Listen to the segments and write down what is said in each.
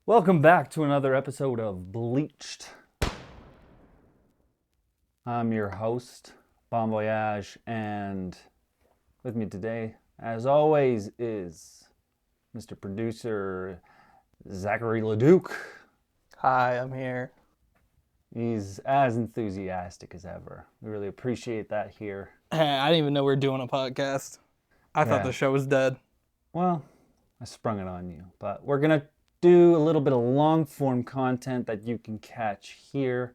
Welcome back to another episode of Bleached. I'm your host, Voyage, and with me today, as always, is Mr. Producer Zachary LeDuke. Hi, I'm here. He's as enthusiastic as ever. We really appreciate that here. I didn't even know we were doing a podcast. I thought the show was dead. Well, I sprung it on you, but we're going to do a little bit of long form content that you can catch here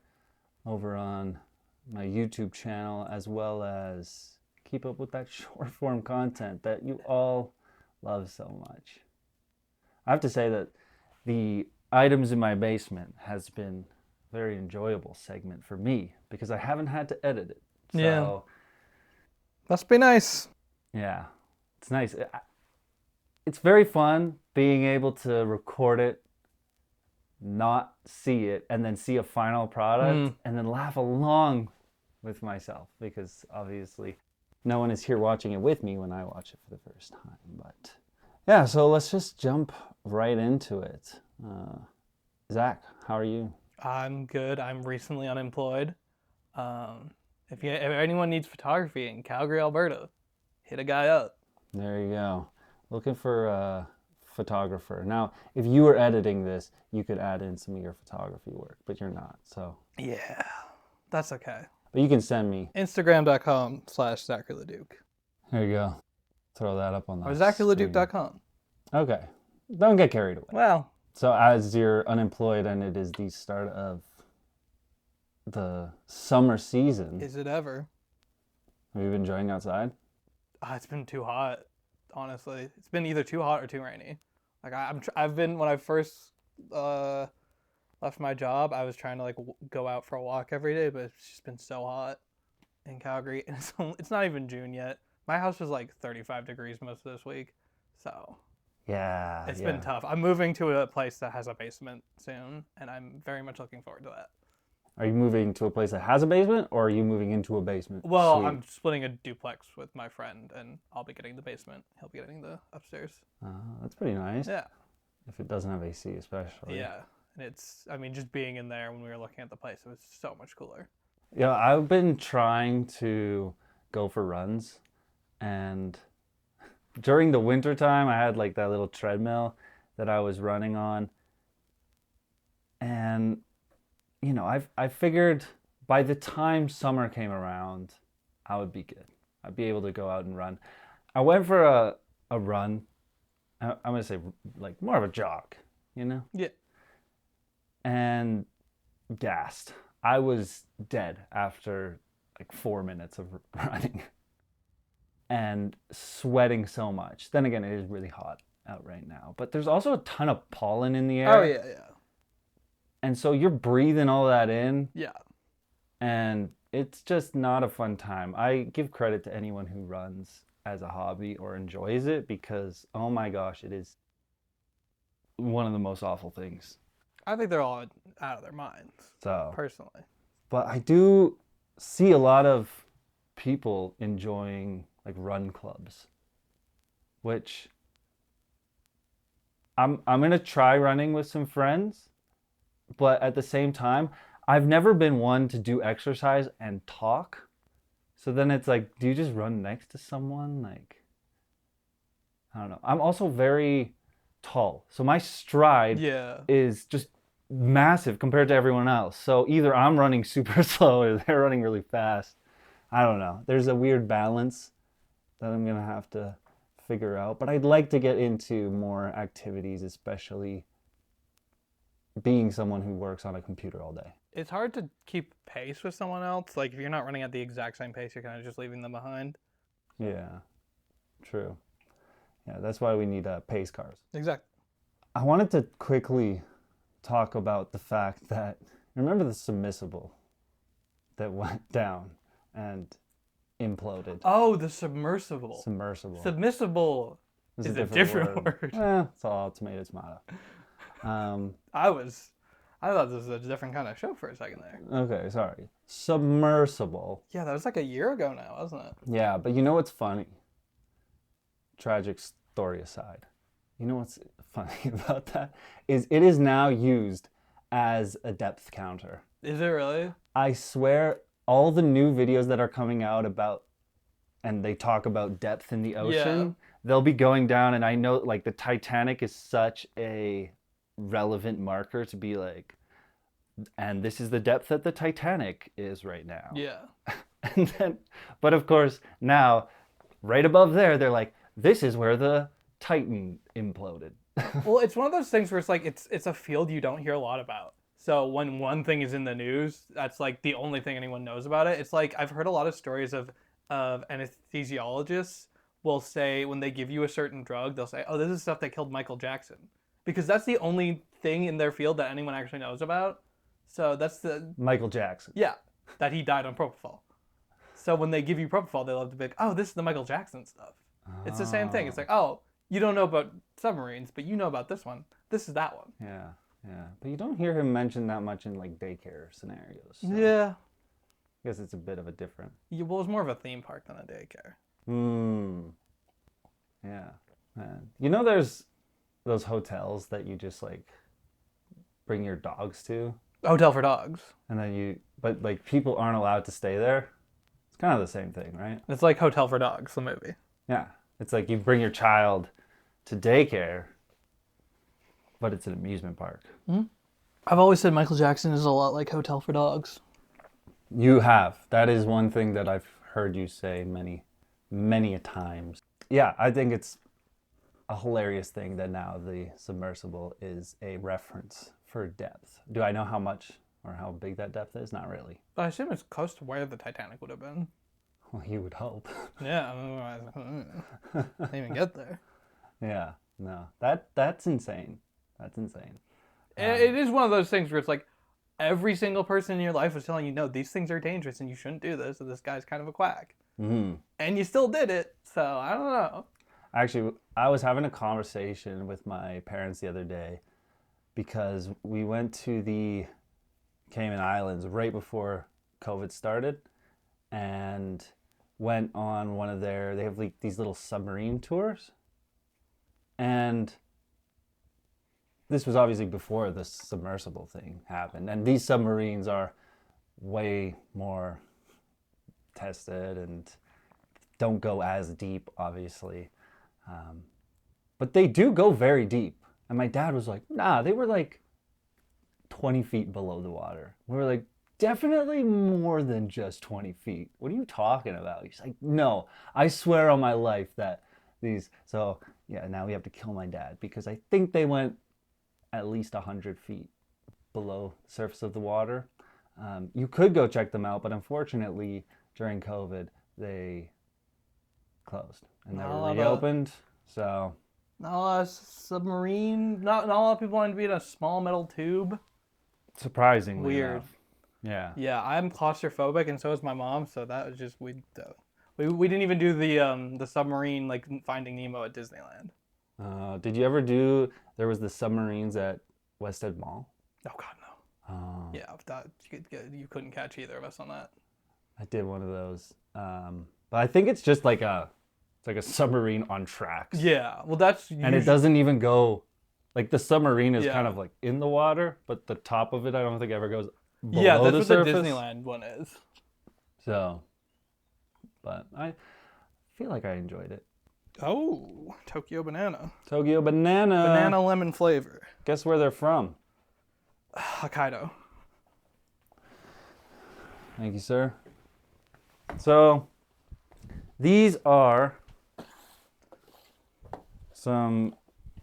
over on my YouTube channel, as well as keep up with that short form content that you all love so much. I have to say that the items in my basement has been a very enjoyable segment for me because I haven't had to edit it. So, Yeah. Must be nice. yeah, it's nice. It's very fun being able to record it, not see it, and then see a final product and then laugh along with myself, because obviously no one is here watching it with me when I watch it for the first time. But yeah, so let's just jump right into it. Zach, how are you? I'm good. I'm recently unemployed. If anyone needs photography in Calgary, Alberta, hit a guy up. There you go. Looking for a photographer. Now, if you were editing this, you could add in some of your photography work, but you're not, so. Yeah, that's okay. But you can send me. Instagram.com/Zachary LeDuke. There you go. Throw that up on the Or ZacharyLeDuke.com. Okay. Don't get carried away. Well. So as you're unemployed and it is the start of the summer season. Is it ever? Have you been enjoying outside? It's been too hot, honestly. It's been either too hot or too rainy. Like I've been, when I first left my job, I was trying to go out for a walk every day, but it's just been so hot in Calgary, and it's not even June yet. My house was like 35 degrees most of this week, so yeah, it's been tough. I'm moving to a place that has a basement soon, and I'm very much looking forward to that. Are you moving to a place that has a basement, or are you moving into a basement? Well, suite? I'm splitting a duplex with my friend, and I'll be getting the basement. He'll be getting the upstairs. That's pretty nice. Yeah. If it doesn't have AC, especially. Yeah. And just being in there when we were looking at the place, it was so much cooler. Yeah, I've been trying to go for runs, and during the winter time, I had like that little treadmill that I was running on, and you know, I figured by the time summer came around, I would be good. I'd be able to go out and run. I went for a run. I'm gonna say like more of a jog, you know? Yeah. And gassed. I was dead after like 4 minutes of running and sweating so much. Then again, it is really hot out right now, but there's also a ton of pollen in the air. Oh, yeah, yeah. And so you're breathing all that in. Yeah. And it's just not a fun time. I give credit to anyone who runs as a hobby or enjoys it, because, oh my gosh, it is one of the most awful things. I think they're all out of their minds, So, personally. but I do see a lot of people enjoying like run clubs, which I'm gonna try running with some friends, but at the same time, I've never been one to do exercise and talk. So then it's like, do you just run next to someone? Like, I don't know. I'm also very tall, so my stride is just massive compared to everyone else. So either I'm running super slow or they're running really fast. I don't know. There's a weird balance that I'm gonna have to figure out. But I'd like to get into more activities, especially being someone who works on a computer all day. It's hard to keep pace with someone else. Like, if you're not running at the exact same pace, you're kind of just leaving them behind. Yeah, true. Yeah, that's why we need pace cars. Exactly. I wanted to quickly talk about the fact that, remember the submersible that went down and imploded? Oh, the submersible. Submersible. Submissible is a different word. It's all tomato, tomato. I thought this was a different kind of show for a second there. Okay, sorry. Submersible. Yeah, that was like a year ago now, wasn't it? Yeah, but you know what's funny? Tragic story aside. You know what's funny about that is it is now used as a depth counter. Is it really? I swear, all the new videos that are coming out about, and they talk about depth in the ocean, they'll be going down, and I know like the Titanic is such a relevant marker to be like, and this is the depth that the Titanic is right now. Yeah. And then, but of course, now, right above there, they're like, this is where the Titan imploded. Well, it's one of those things where it's like it's a field you don't hear a lot about. So when one thing is in the news, that's like the only thing anyone knows about it. It's like I've heard a lot of stories of anesthesiologists will say when they give you a certain drug, they'll say, "Oh, this is stuff that killed Michael Jackson," because that's the only thing in their field that anyone actually knows about. So that's the Michael Jackson. yeah, that he died on propofol. So when they give you propofol, they love to be like, "Oh, this is the Michael Jackson stuff." It's the same thing. It's like, "Oh, you don't know about submarines, but you know about this one. This is that one." Yeah, yeah. But you don't hear him mentioned that much in like daycare scenarios. So Yeah. I guess it's a bit of a different. Yeah, well, it's more of a theme park than a daycare. Yeah. Man. You know there's those hotels that you just like bring your dogs to, Hotel for dogs. and then but like people aren't allowed to stay there. It's kind of the same thing, right? It's like Hotel for Dogs, the movie. Yeah. It's like you bring your child to daycare, but it's an amusement park. I've always said Michael Jackson is a lot like Hotel for Dogs. You have. That is one thing that I've heard you say many, many a times. Yeah, I think it's a hilarious thing that now the submersible is a reference for depth. Do I know how much or how big that depth is? Not really. But I assume it's close to where the Titanic would have been. Well, you would hope. Yeah, I didn't even get there. Yeah, no. That's insane. That's insane. It is one of those things where it's like every single person in your life was telling you, no, these things are dangerous and you shouldn't do this, and this guy's kind of a quack. And you still did it, so I don't know. Actually, I was having a conversation with my parents the other day because we went to the Cayman Islands right before COVID started and went on one of they have like these little submarine tours. And this was obviously before the submersible thing happened. And these submarines are way more tested and don't go as deep, obviously. But they do go very deep. And my dad was like, nah, they were like 20 feet below the water. We were like, definitely more than just 20 feet. What are you talking about? He's like, no, I swear on my life that these. So yeah, now we have to kill my dad because I think they went at least 100 feet below the surface of the water. You could go check them out, but unfortunately during COVID, they closed and they were reopened. So not a lot of submarine. Not a lot of people wanted to be in a small metal tube. Surprisingly Weird. enough. Yeah. Yeah, I'm claustrophobic, and so is my mom. So that was just we didn't even do the submarine like Finding Nemo at Disneyland. Did you ever do? There was the submarines at West End Mall. Oh God, no. Yeah, that you couldn't catch either of us on that. I did one of those, but I think it's just like a submarine on tracks. Yeah, well, that's and it doesn't even go. Like the submarine is Yeah. kind of like in the water, but the top of it I don't think ever goes below yeah, that's the what surface. the Disneyland one is. So, but I feel like I enjoyed it. Oh, Tokyo Banana. Tokyo Banana. Banana lemon flavor. Guess where they're from? Hokkaido. Thank you, sir. So, these are some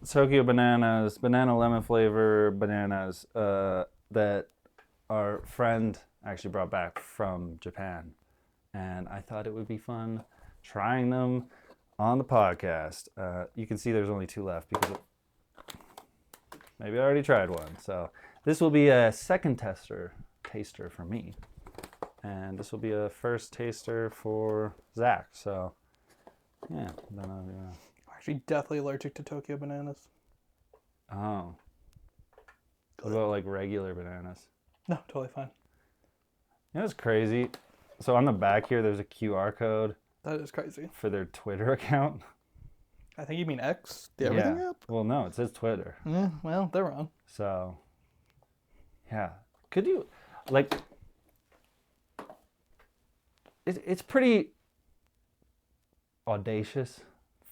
Tokyo bananas, banana lemon flavor bananas that our friend actually brought back from Japan. And I thought it would be fun trying them on the podcast. You can see there's only 2 left because maybe I already tried one. So this will be a second taster for me. And this will be a first taster for Zach. So yeah, then I'm actually deathly allergic to Tokyo bananas. Oh. What about like regular bananas? No, totally fine. You know what's crazy? So on the back here, there's a QR code That is crazy. for their Twitter account. I think you mean X, the everything Yeah. app. Well, no, it says Twitter. Yeah, well, they're wrong. So, yeah. Could you, like, it's pretty audacious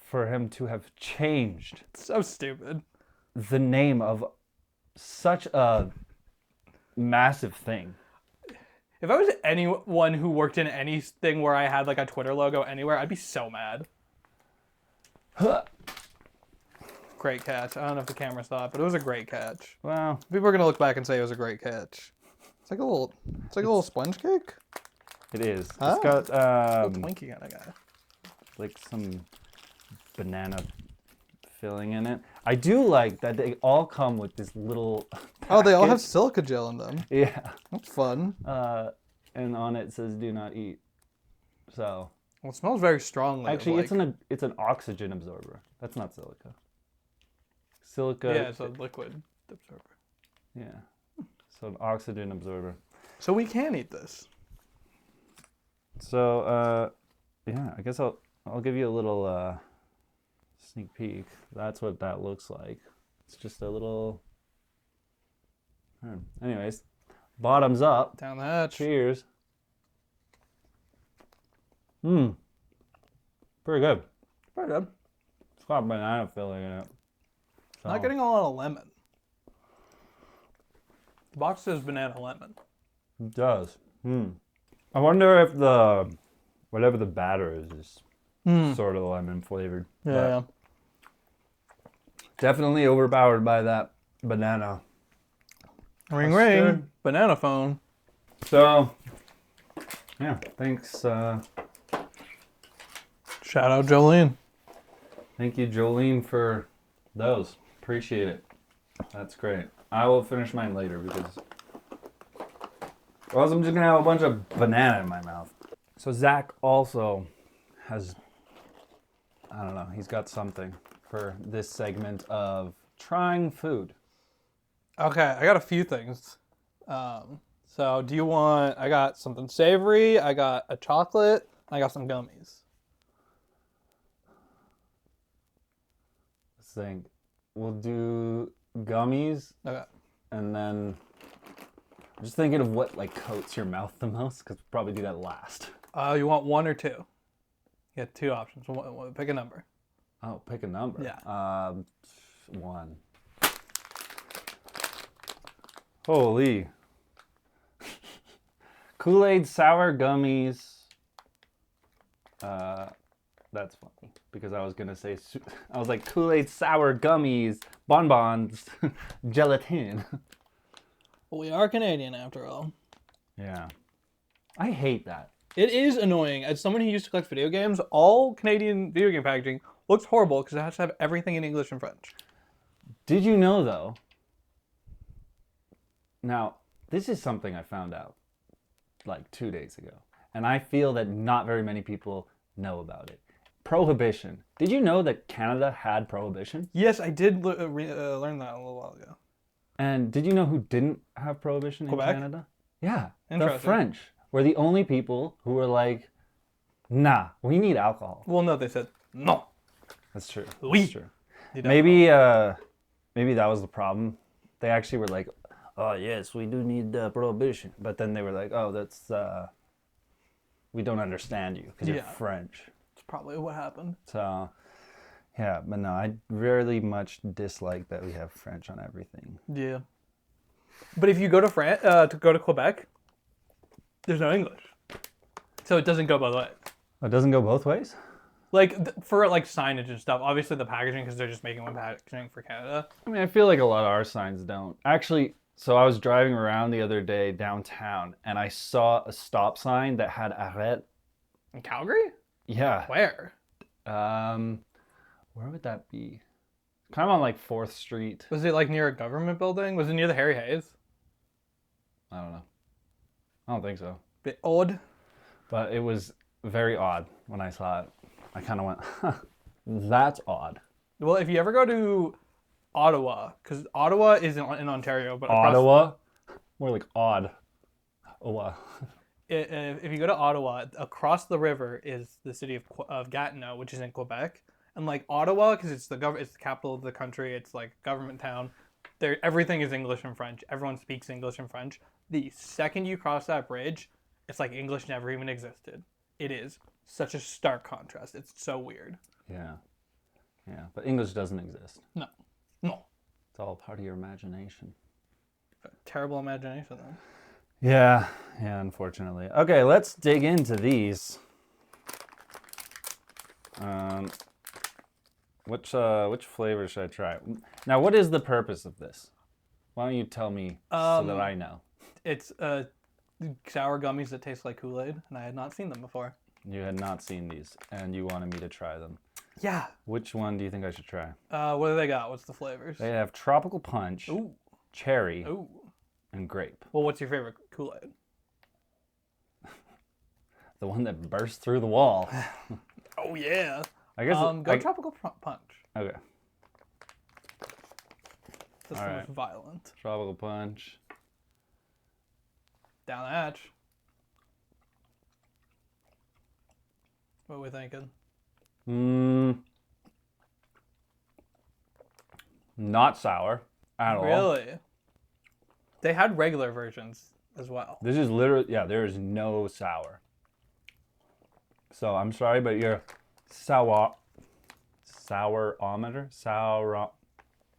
for him to have changed It's so stupid. the name of such a massive thing. If I was anyone who worked in anything where I had like a Twitter logo anywhere, I'd be so mad. Great catch. I don't know if the camera saw it, but it was a great catch. Well, People are gonna look back and say it was a great catch. It's like a little sponge cake. it is. Ah, It's got Little Twinkie kind of guy. like some banana filling in it. I do like that they all come with this little Oh, they all have packet. silica gel in them. Yeah. That's fun. And on it says "Do not eat." So Well, it smells very strongly. actually, of, it's an oxygen absorber. That's not silica. Silica. yeah, it's a liquid absorber. Yeah. So an oxygen absorber. So we can eat this. So yeah, I guess I'll give you a little sneak peek. That's what that looks like. It's just a little. Anyways, bottoms up. Down the hatch. Cheers. Pretty good. Pretty good. It's got banana filling in it. So, Not getting a lot of lemon. The box says banana lemon. it does. I wonder if the whatever the batter is sort of lemon flavored. But Yeah. definitely overpowered by that banana. Ring That's ring. good. Banana phone. So yeah, thanks. Shout out Jolene. Thank you, Jolene, for those. Appreciate it. That's great. I will finish mine later because or else I'm just gonna have a bunch of banana in my mouth. So Zach also has, I don't know, he's got something for this segment of trying food. Okay, I got a few things. So do you want? I got something savory. I got a chocolate. I got some gummies. Let's think. We'll do gummies Okay. and then I'm just thinking of what like coats your mouth the most because we'll probably do that last. You want one or two? You got two options. Pick a number. Oh, pick a number. Yeah. 1. Holy. Kool-Aid sour gummies. That's funny because I was gonna say I was like Kool-Aid sour gummies, bonbons, gelatin. We are Canadian after all. Yeah, I hate that. It is annoying. As someone who used to collect video games, all Canadian video game packaging looks horrible because it has to have everything in English and French. Did you know though? Now, this is something I found out like 2 days ago, and I feel that not very many people know about it. Prohibition. Did you know that Canada had prohibition? Yes, I did learn that a little while ago. And did you know who didn't have prohibition in Quebec? Canada? Yeah, the Interesting. French were the only people who were like, nah, we need alcohol. Well, no, they said no. That's true. Oui. That's true. You don't Maybe that was the problem. They actually were like, oh yes, we do need prohibition. But then they were like, oh, that's we don't understand you because you're Yeah. French. That's probably what happened. So yeah, but no, I really much dislike that we have French on everything. Yeah. But if you go to to Quebec, there's no English, so it doesn't go both ways. It doesn't go both ways? Like for like signage and stuff. Obviously the packaging because they're just making one packaging for Canada. I mean, I feel like a lot of our signs don't. Actually, so I was driving around the other day downtown and I saw a stop sign that had arrête. In Calgary? Yeah. Where? Where would that be? Kind of on like 4th Street. Was it like near a government building? Was it near the Harry Hayes? I don't know. I don't think so. Bit odd. But it was very odd when I saw it. I kind of went, huh, that's odd. Well, if you ever go to Ottawa, because Ottawa is in Ontario, but across, Ottawa? More like odd. Ottawa. if you go to Ottawa, across the river is the city of Gatineau, which is in Quebec, And like Ottawa, because it's the capital of the country. It's like government town. There, everything is English and French. Everyone speaks English and French. The second you cross that bridge, it's like English never even existed. It is such a stark contrast. It's so weird. Yeah. Yeah. But English doesn't exist. No. No. It's all part of your imagination. Terrible imagination, though. Yeah. Yeah, unfortunately. Okay, let's dig into these. Which flavor should I try? Now, what is the purpose of this? Why don't you tell me so that I know? It's sour gummies that taste like Kool-Aid, and I had not seen them before. You had not seen these, and you wanted me to try them. Yeah. Which one do you think I should try? What do they got? What's the flavors? They have tropical punch, Ooh. cherry, Ooh. and grape. Well, what's your favorite Kool-Aid? The one that burst through the wall. Oh yeah. I guess. Go tropical punch. Okay. That's All the right. most violent. Tropical punch. Down the hatch. What are we thinking? Not sour at all. Really? They had regular versions as well. This is literally, yeah, there is no sour. So I'm sorry, but your sourometer?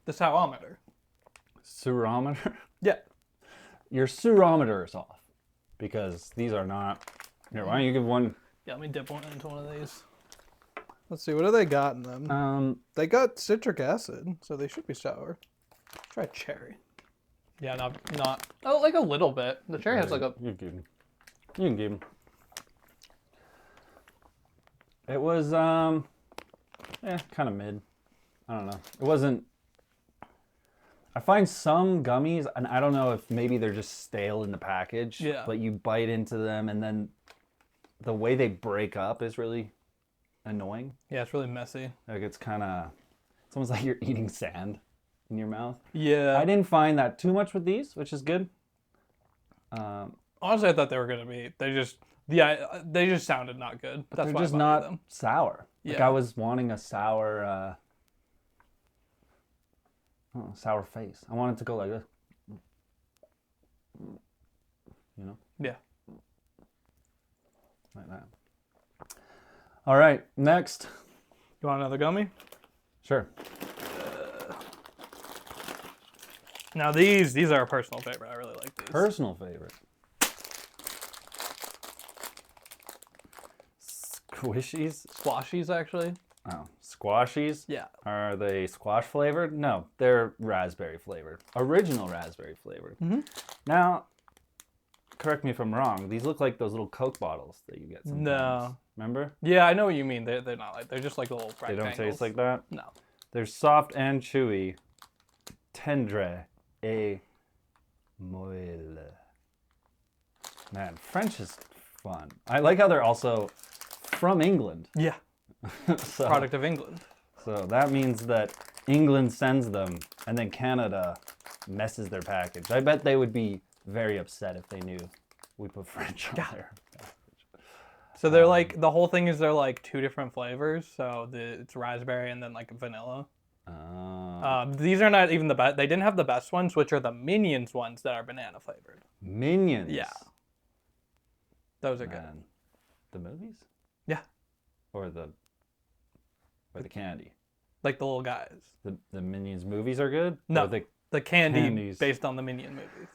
The sourometer. Surometer? Yeah. Your surometer is off. Because these are not. Here, why don't you give one? Yeah, let me dip one into one of these. Let's see, what do they got in them? They got citric acid, so they should be sour. Try cherry. Yeah, not. Oh, like a little bit. The cherry has like a. You can give them. It was, kind of mid. I don't know. It wasn't. I find some gummies, and I don't know if maybe they're just stale in the package. Yeah. But you bite into them, and then the way they break up is really annoying. Yeah, it's really messy. Like it's almost like you're eating sand in your mouth. Yeah. I didn't find that too much with these, which is good. Honestly, I thought they were gonna be. They just sounded not good. But That's they're why I just bought not them. sour. Like Yeah. I was wanting a sour, sour face. I wanted to go like this. You know? Yeah. Like that. All right, next. You want another gummy? Sure. Now these are a personal favorite. I really like these. Personal favorite. Squishies? Squashies, actually. Oh, squashies? Yeah. Are they squash flavored? No, they're raspberry flavored. Original raspberry flavored. Mm-hmm. Now, correct me if I'm wrong. These look like those little Coke bottles that you get sometimes. No. Remember? Yeah, I know what you mean. They're not like, they're just like little They rectangles. don't taste like that? No. They're soft and chewy. Tendre et moelle. Man, French is fun. I like how they're also from England. Yeah. So, Product of England. so that means that England sends them and then Canada messes their package. I bet they would be very upset if they knew we put French on there. So they're like, the whole thing is they're like two different flavors. So it's raspberry and then like vanilla. These are not even the best. They didn't have the best ones, which are the Minions ones that are banana flavored. Minions. Yeah. Those are good. Man. The movies? Yeah. Or the candy? Like the little guys. The Minions movies are good? No. Or The candy Candies. based on the Minion movies.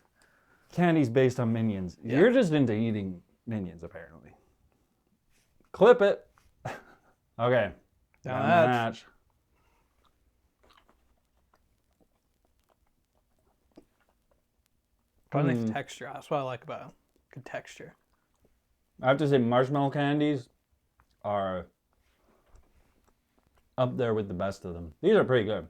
Candy's based on Minions. Yeah. You're just into eating Minions, apparently. Clip it. Okay. Down Down the the hatch. hatch. Probably nice texture. That's what I like about it. Good texture. I have to say, marshmallow candies are up there with the best of them. These are pretty good.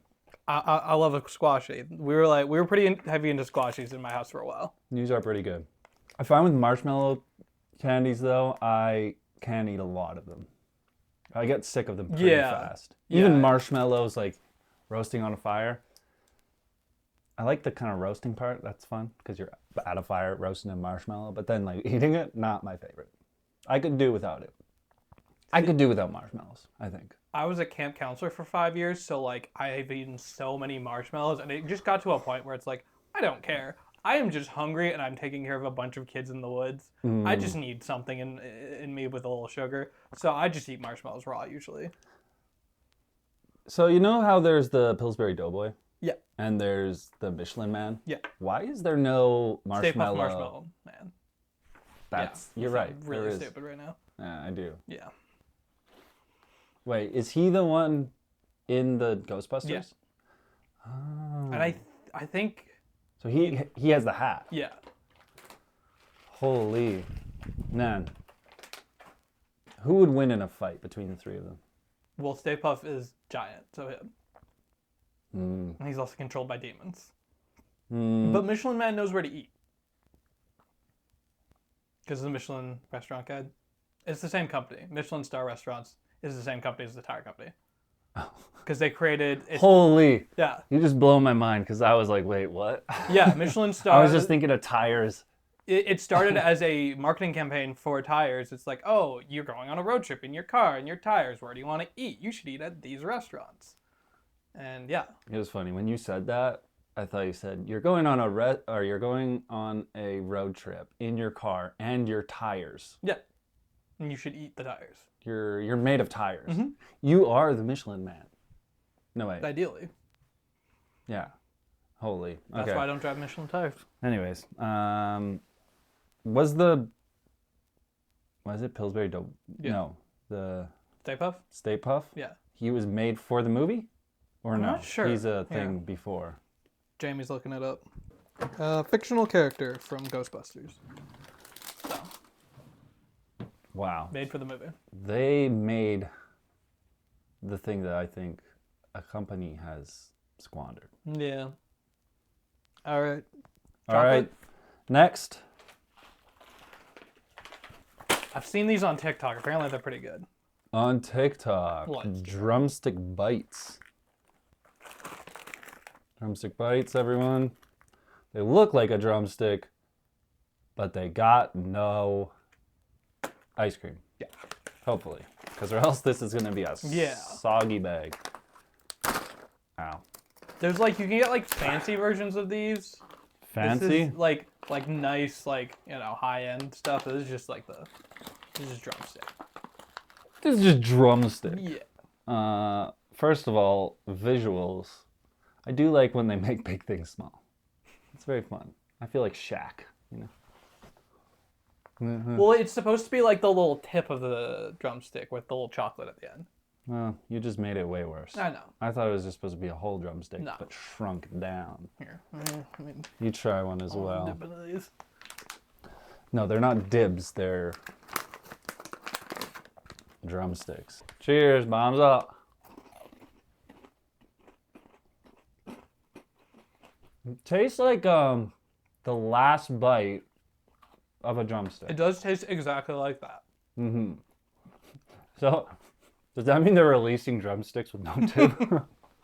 I love a squashy. We were pretty heavy into squashies in my house for a while. These are pretty good. I find with marshmallow candies, though, I can't eat a lot of them. I get sick of them pretty fast. Even Yeah. marshmallows, like roasting on a fire. I like the kind of roasting part. That's fun because you're at a fire roasting a marshmallow. But then, like, eating it, not my favorite. I could do without it. I could do without marshmallows, I think. I was a camp counselor for 5 years, so like I've eaten so many marshmallows, and it just got to a point where it's like I don't care. I am just hungry, and I'm taking care of a bunch of kids in the woods. I just need something in me with a little sugar, so I just eat marshmallows raw usually. So you know how there's the Pillsbury Doughboy Yeah, and there's the Michelin Man? yeah. Why is there no Stay Puft marshmallow? Marshmallow Man. That's Yeah, you're right. I'm really there is. stupid right now. Yeah, I do. Yeah. Wait, is he the one in the Ghostbusters? Yeah. Oh. And I think So he has the hat. yeah. Holy man. Who would win in a fight between the three of them? Well, Stay Puft is giant, so him. Mm. And he's also controlled by demons. Mm. But Michelin Man knows where to eat. Because the Michelin Restaurant Guide. It's the same company. Michelin Star Restaurants is the same company as the tire company. Because they created... Holy. Yeah. You just blow my mind because I was like, wait, what? Yeah, Michelin Star... I was just thinking of tires. It started as a marketing campaign for tires. It's like, oh, you're going on a road trip in your car and your tires. Where do you want to eat? You should eat at these restaurants. And yeah. It was funny when you said that. I thought you said you're going on you're going on a road trip in your car and your tires. Yeah. And you should eat the tires. You're made of tires. Mm-hmm. You are the Michelin Man. No way. Ideally. Yeah. Holy. Okay. That's why I don't drive Michelin tires. Anyways, was it Pillsbury Dough? Yeah. No, the Stay Puft? Stay Puff. Yeah. He was made for the movie, or I'm no? not sure. He's a thing Yeah. before. Jamie's looking it up. Fictional character from Ghostbusters. So, Wow. made for the movie. They made the thing that I think a company has squandered. Yeah. All right. All right. Chocolate? Next. I've seen these on TikTok. Apparently they're pretty good. On TikTok, Let's do it. drumstick bites. Drumstick bites, everyone. They look like a drumstick, but they got no ice cream. Yeah. Hopefully, because or else this is gonna be a Yeah. soggy bag. Ow. There's like, you can get like fancy versions of these. Fancy? This is like nice, like, you know, high-end stuff. This is just like this is drumstick. This is just drumstick. Yeah. First of all, visuals. I do like when they make big things small. It's very fun. I feel like Shaq, you know. Well, it's supposed to be like the little tip of the drumstick with the little chocolate at the end. Well, you just made it way worse. I know. I thought it was just supposed to be a whole drumstick, No. but shrunk down. Here. I mean, You try one as I'll well. dip into these. No, they're not dibs. They're drumsticks. Cheers, bombs up. It tastes like the last bite of a drumstick. It does taste exactly like that. Mm-hmm. So, does that mean they're releasing drumsticks with no tip?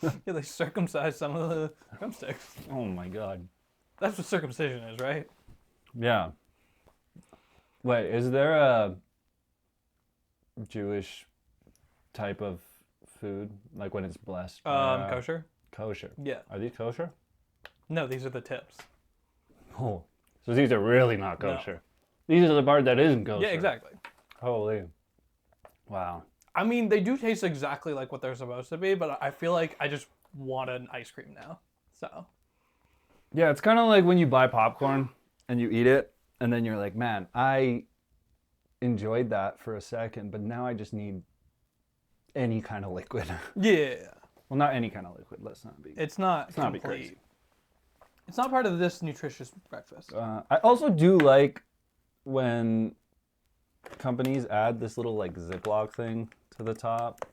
Yeah, they circumcised some of the drumsticks. Oh my god. That's what circumcision is, right? Yeah. Wait, is there a Jewish type of food, like when it's blessed? Kosher? Kosher. Yeah. Are these kosher? No, these are the tips. Oh, so these are really not No. kosher. These are the part that isn't kosher. Yeah, exactly. Holy. Wow. I mean, they do taste exactly like what they're supposed to be, but I feel like I just want an ice cream now. So, Yeah, it's kind of like when you buy popcorn and you eat it, and then you're like, man, I enjoyed that for a second, but now I just need any kind of liquid. yeah. Well, not any kind of liquid. Let's not be. It's not not be complete. crazy. It's not part of this nutritious breakfast. I also do like when companies add this little like Ziploc thing to the top,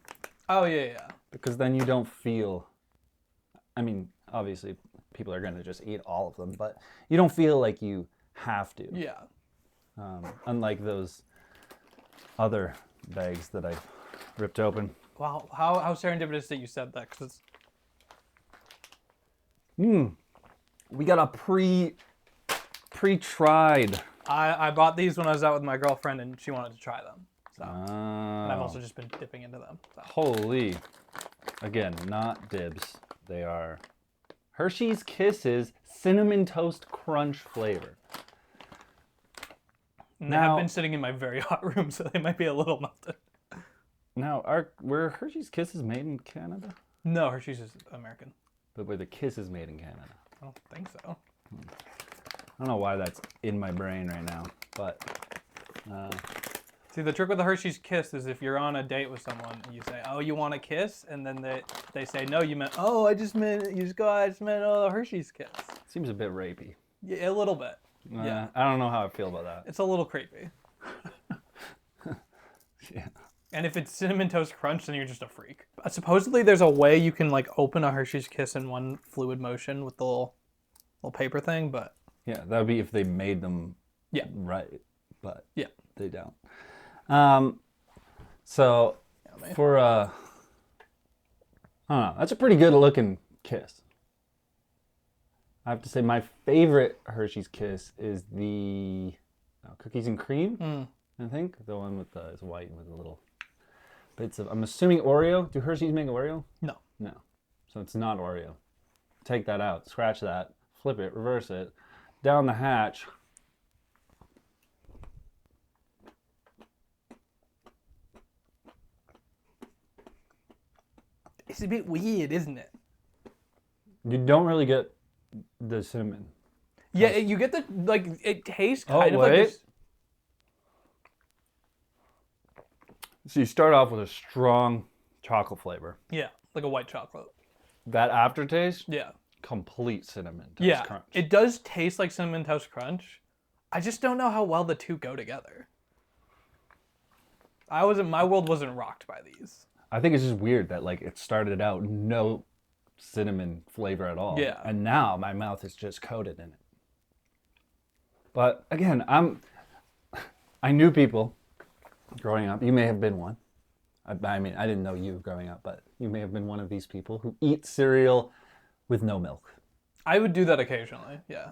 Oh, yeah. because then you don't feel. I mean, obviously, people are going to just eat all of them, but you don't feel like you have to. Yeah. Unlike those other bags that I ripped open. Wow, how serendipitous that you said that, because We got a pre-tried. I bought these when I was out with my girlfriend and she wanted to try them. So, and I've Oh. also just been dipping into them. So. Holy. Again, not dibs. They are Hershey's Kisses Cinnamon Toast Crunch flavor. And they have been sitting in my very hot room, so they might be a little melted. Now, were Hershey's Kisses made in Canada? No, Hershey's is American. But were the Kisses made in Canada? I don't think so. I don't know why that's in my brain right now, but... See, the trick with the Hershey's Kiss is if you're on a date with someone and you say, "Oh, you want a kiss?" and then they say, "No, you meant, oh, I just meant oh, the Hershey's Kiss." Seems a bit rapey. Yeah, a little bit. Yeah. I don't know how I feel about that. It's a little creepy. Yeah. And if it's Cinnamon Toast Crunch, then you're just a freak. Supposedly, there's a way you can like open a Hershey's Kiss in one fluid motion with the little paper thing, but Yeah, that would be if they made them right, but yeah, they don't. So for I don't know, that's a pretty good looking kiss. I have to say my favorite Hershey's Kiss is the cookies and cream. I think the one with the is white with the little bits of. I'm assuming Oreo. Do Hershey's make Oreo? No. No. So it's not Oreo. Take that out. Scratch that. Flip it. Reverse it. Down the hatch. It's a bit weird, isn't it? You don't really get the cinnamon. Yeah, you get the like. It tastes kind of wait. like. This... So you start off with a strong chocolate flavor. Yeah, like a white chocolate. That aftertaste, Yeah. complete cinnamon toast Yeah, crunch. it does taste like Cinnamon Toast Crunch. I just don't know how well the two go together. My world wasn't rocked by these. I think it's just weird that like it started out no cinnamon flavor at all. Yeah. And now my mouth is just coated in it. But again, I knew people growing up. You may have been one. I mean, I didn't know you growing up, but you may have been one of these people who eat cereal with no milk. I would do that occasionally, yeah.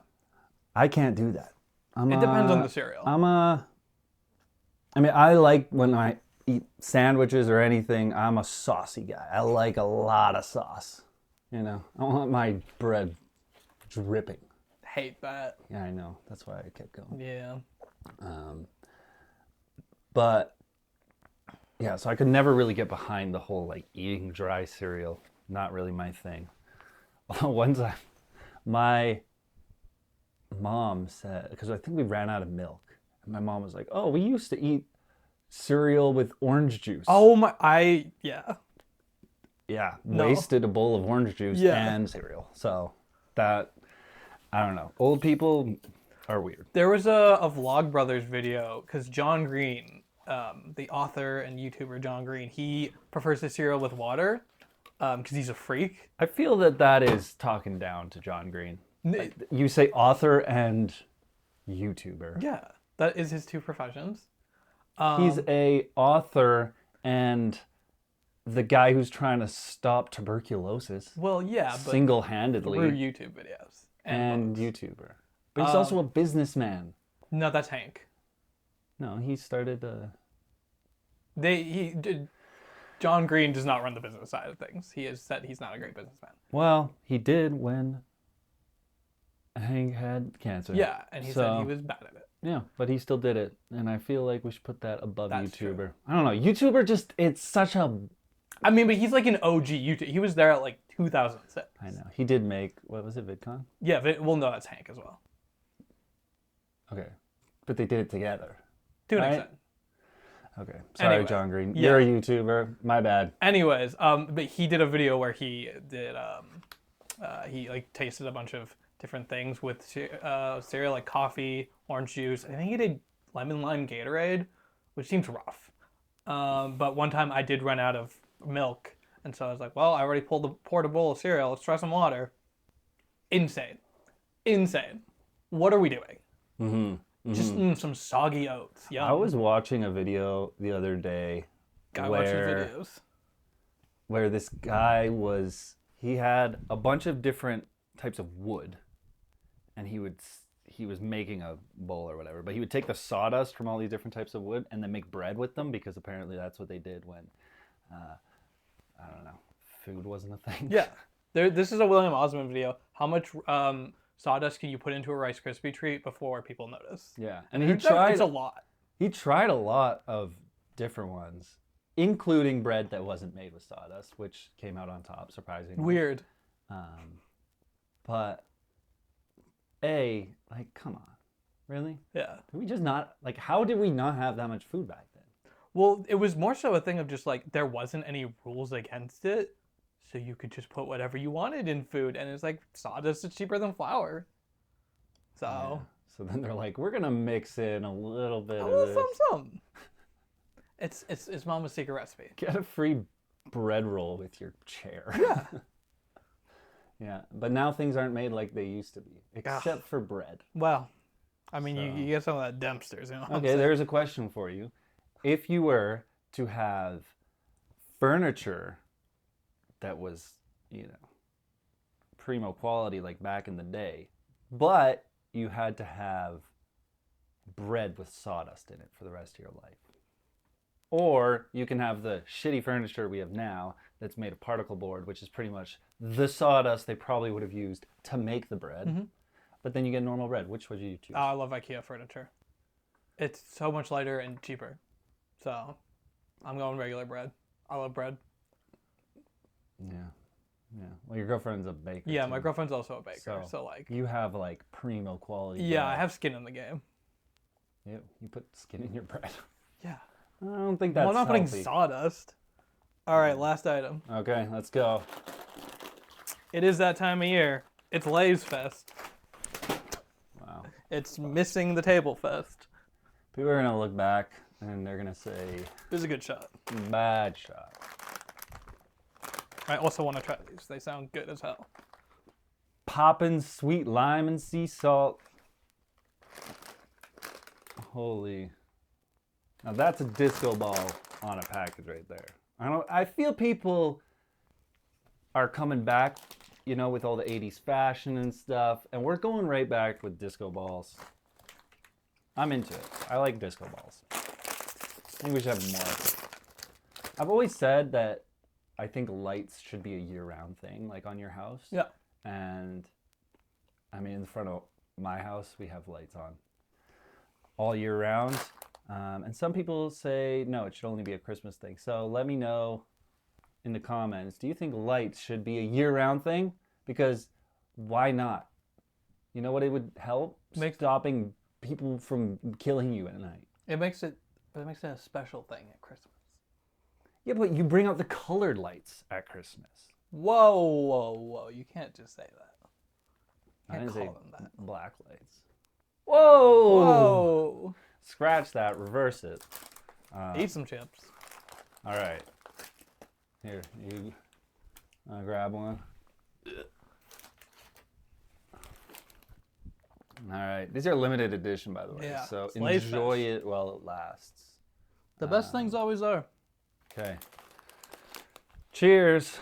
I can't do that. It depends on the cereal. I mean, I like when I eat sandwiches or anything, I'm a saucy guy. I like a lot of sauce. You know, I want my bread dripping. Hate that. Yeah, I know. That's why I kept going. Yeah. But yeah, so I could never really get behind the whole like eating dry cereal. Not really my thing. One time, my mom said, because I think we ran out of milk, and my mom was like, "Oh, we used to eat cereal with orange juice." Oh my, yeah. Yeah, No. wasted a bowl of orange juice and cereal. So that, I don't know. Old people are weird. There was a Vlogbrothers video, because John Green, the author and YouTuber John Green, he prefers the cereal with water because he's a freak. I feel that is talking down to John Green. Like, you say author and YouTuber. Yeah, that is his two professions. He's a author and the guy who's trying to stop tuberculosis Well, yeah, but single-handedly through YouTube videos. and books. YouTuber. But he's also a businessman. No, that's Hank. No, he started John Green does not run the business side of things. He has said he's not a great businessman. well, he did when Hank had cancer. Yeah, and he said he was bad at it. Yeah, but he still did it, and I feel like we should put that above That's YouTuber. true. I don't know, YouTuber it's such a... I mean, but he's like an OG YouTube. He was there at like 2006. I know. He did make, what was it, VidCon? Yeah, well, no, that's Hank as well. Okay. But they did it together. To an Right? extent. Okay. Sorry, Anyway, John Green. yeah. You're a YouTuber. My bad. Anyways, but he did a video where he did, he like tasted a bunch of different things with cereal, like coffee, orange juice. I think he did lemon lime Gatorade, which seems rough. But one time I did run out of milk, and so I was like, well, I already poured a bowl of cereal. Let's try some water. Insane. What are we doing? Mm-hmm. Just some soggy oats. Yum. I was watching a video the other day Guy watching videos. where this guy he had a bunch of different types of wood, and he was making a bowl or whatever, but he would take the sawdust from all these different types of wood and then make bread with them because apparently that's what they did when, I don't know, food wasn't a thing. Yeah. This is a William Osmond video. How much sawdust can you put into a Rice Krispie treat before people notice? Yeah, and he tried. It's a lot. He tried a lot of different ones, including bread that wasn't made with sawdust, which came out on top, surprisingly. Weird. But like, come on, really? Yeah. Did we just not like? How did we not have that much food back then? Well, it was more so a thing of just like there wasn't any rules against it, so you could just put whatever you wanted in food, and it's like sawdust is cheaper than flour. So. Yeah. So then they're like, we're gonna mix in a little bit of this. Some. It's Mama's secret recipe. Get a free bread roll with your chair. Yeah. Yeah, but now things aren't made like they used to be, except for bread. Well, I mean, you get some of that Dempster's. You know okay, there's a question for you. If you were to have furniture that was, primo quality like back in the day, but you had to have bread with sawdust in it for the rest of your life. Or you can have the shitty furniture we have now that's made of particle board, which is pretty much the sawdust they probably would have used to make the bread. Mm-hmm. But then you get normal bread. Which would you choose? I love IKEA furniture. It's so much lighter and cheaper. So I'm going regular bread. I love bread. Yeah. Yeah. Well, your girlfriend's a baker. Yeah, too. My girlfriend's also a baker. So like. You have like primo quality. Yeah, bread. I have skin in the game. You put skin in your bread. Yeah. I don't think that's I'm not healthy. putting sawdust. All right, last item. Okay, let's go. It is that time of year. It's Lay's Fest. Wow. It's missing the table fest. People are going to look back and they're going to say... This is a good shot. Bad shot. I also want to try these. They sound good as hell. Poppin' sweet lime and sea salt. Holy... Now that's a disco ball on a package right there. I feel people are coming back, with all the 80s fashion and stuff, and we're going right back with disco balls. I'm into it. I like disco balls. I think we should have more. I've always said that I think lights should be a year-round thing, like on your house. Yeah. And I mean, in front of my house, we have lights on all year round. And some people say, no, it should only be a Christmas thing. So let me know in the comments, do you think lights should be a year-round thing? Because why not? You know what it would help? Stopping people from killing you at night. It makes it a special thing at Christmas. Yeah, but you bring out the colored lights at Christmas. Whoa. You can't just say that. I didn't say call them that. Black lights. Whoa! Whoa! Scratch that, reverse it. Eat some chips. All right. Here, you grab one. All right. These are limited edition, by the way. Yeah, so Lay's enjoy Fest. it while it lasts. The best things always are. Okay. Cheers.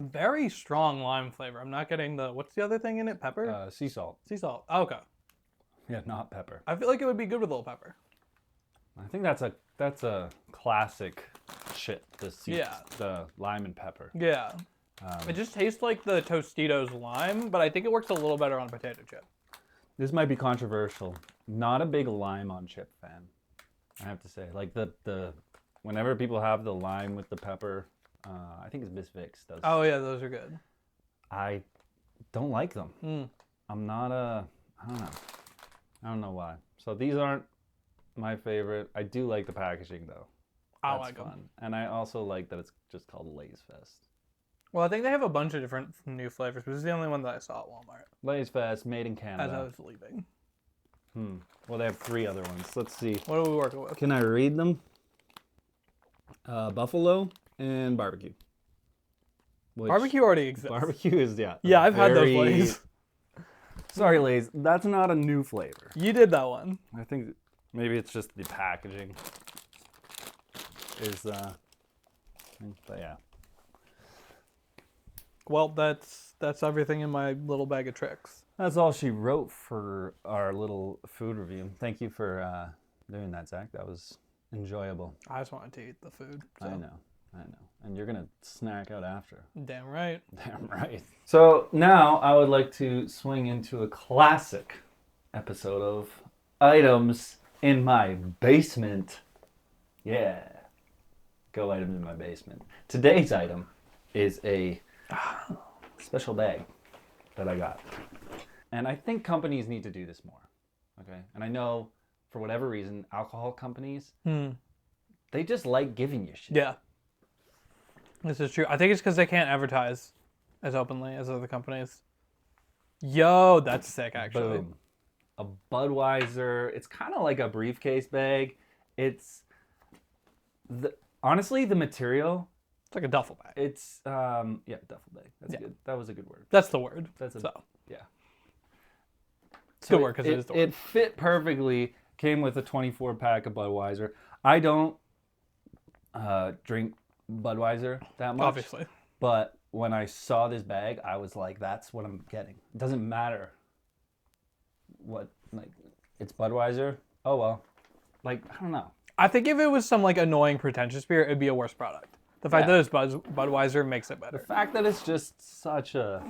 Very strong lime flavor. I'm not getting what's the other thing in it? Pepper? Sea salt. Sea salt. Oh, okay. Yeah, not pepper. I feel like it would be good with a little pepper. I think that's a classic shit. The lime and pepper. Yeah. It just tastes like the Tostitos lime, but I think it works a little better on potato chip. This might be controversial. Not a big lime on chip fan, I have to say. Like the whenever people have the lime with the pepper, I think it's Bisfix does. Oh yeah, those are good. I don't like them. I'm not I don't know. I don't know why. So these aren't my favorite. I do like the packaging though. I like them. And I also like that it's just called Lay's Fest. Well, I think they have a bunch of different new flavors, but this is the only one that I saw at Walmart. Lay's Fest, made in Canada. As I was leaving. Well, they have 3 other ones. Let's see. What are we working with? Can I read them? Buffalo and barbecue. Barbecue already exists. Barbecue is, yeah. Yeah, I've had those Lay's. Sorry, Lay's. That's not a new flavor. You did that one. I think maybe it's just the packaging is listening. But yeah. Well, that's everything in my little bag of tricks. That's all she wrote for our little food review. Thank you for doing that, Zach. That was enjoyable. I just wanted to eat the food. So. I know. And you're going to snack out after. Damn right. Damn right. So now I would like to swing into a classic episode of items in my basement. Yeah. Go items in my basement. Today's item is a special bag that I got. And I think companies need to do this more. Okay? And I know for whatever reason, alcohol companies, they just like giving you shit. Yeah. This is true. I think it's because they can't advertise as openly as other companies. Yo, that's sick, actually. Boom. A Budweiser. It's kind of like a briefcase bag. It's honestly the material. It's like a duffel bag. It's duffel bag. That's good. That was a good word. That's the word. Yeah. It's a good word because it is the word. It fit perfectly. Came with a 24-pack of Budweiser. I don't drink Budweiser that much. Obviously. But when I saw this bag, I was like, that's what I'm getting. It doesn't matter what, like, it's Budweiser. Oh, well. Like, I don't know. I think if it was some, like, annoying, pretentious beer, it'd be a worse product. The fact that it's Budweiser makes it better. The fact that it's just such a...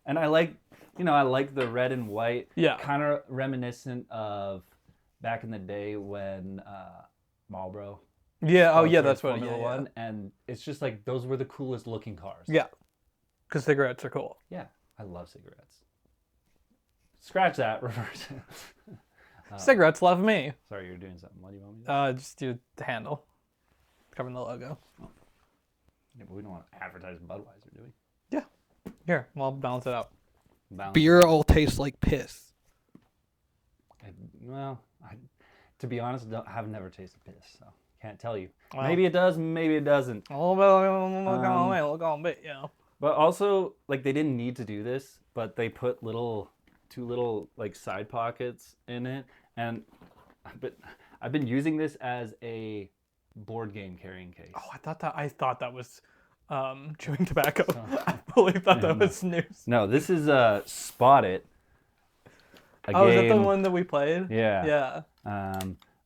And I like the red and white. Yeah. Kind of reminiscent of back in the day when Marlboro... Yeah, oh yeah, that's what Formula One, and it's just like those were the coolest looking cars. Yeah, because cigarettes are cool. Yeah, I love cigarettes. Scratch that, reverse. Cigarettes love me. Sorry, you're doing something. What do you want me to do? Just do the handle, covering the logo. Oh. Yeah, but we don't want to advertise Budweiser, do we? Yeah. Here, I'll balance it out. Balance Beer all tastes like piss. To be honest, I've never tasted piss, so. Can't tell you. Well, maybe it does, maybe it doesn't. A little bit, you know. But also, like, they didn't need to do this, but they put two little like side pockets in it, and I've been using this as a board game carrying case. Oh, I thought that was chewing tobacco. I fully thought that was snooze. No, this is Spot It. Is that the one that we played? Yeah. Yeah.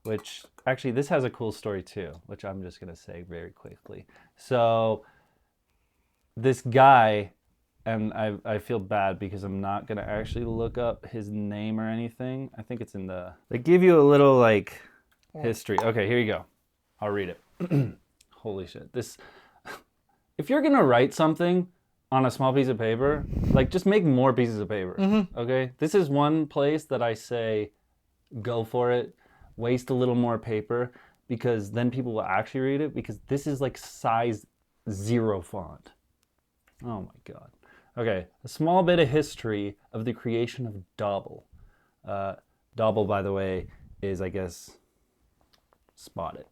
Which actually this has a cool story too, which I'm just gonna say very quickly. So this guy, and I feel bad because I'm not gonna actually look up his name or anything. I think it's in they give you a little like history. Okay, here you go. I'll read it. Holy shit. If you're gonna write something on a small piece of paper, like just make more pieces of paper. Mm-hmm. Okay? This is one place that I say go for it. Waste a little more paper because then people will actually read it, because this is like size 0 font. Oh my god. Okay, a small bit of history of the creation of Dobble. Dobble, by the way, is, I guess, Spot It.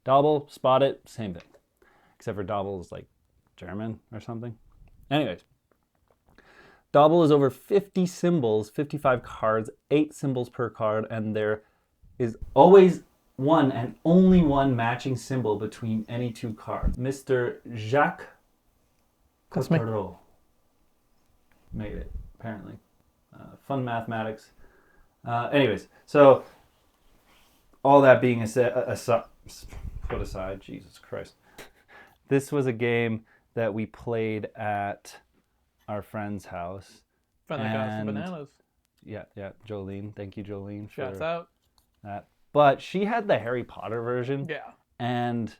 Dobble, Spot It, same thing. Except for Dobble is like German or something. Anyways. Dobble is over 50 symbols, 55 cards, 8 symbols per card, and there is always one and only one matching symbol between any two cards. Mr. Jacques Coutreau made it, apparently. Fun mathematics. Anyways, so all that being put aside, Jesus Christ. This was a game that we played at our friend's house. Friend that got some bananas. Yeah, Jolene. Thank you, Jolene. Shouts out. That. But she had the Harry Potter version. Yeah. And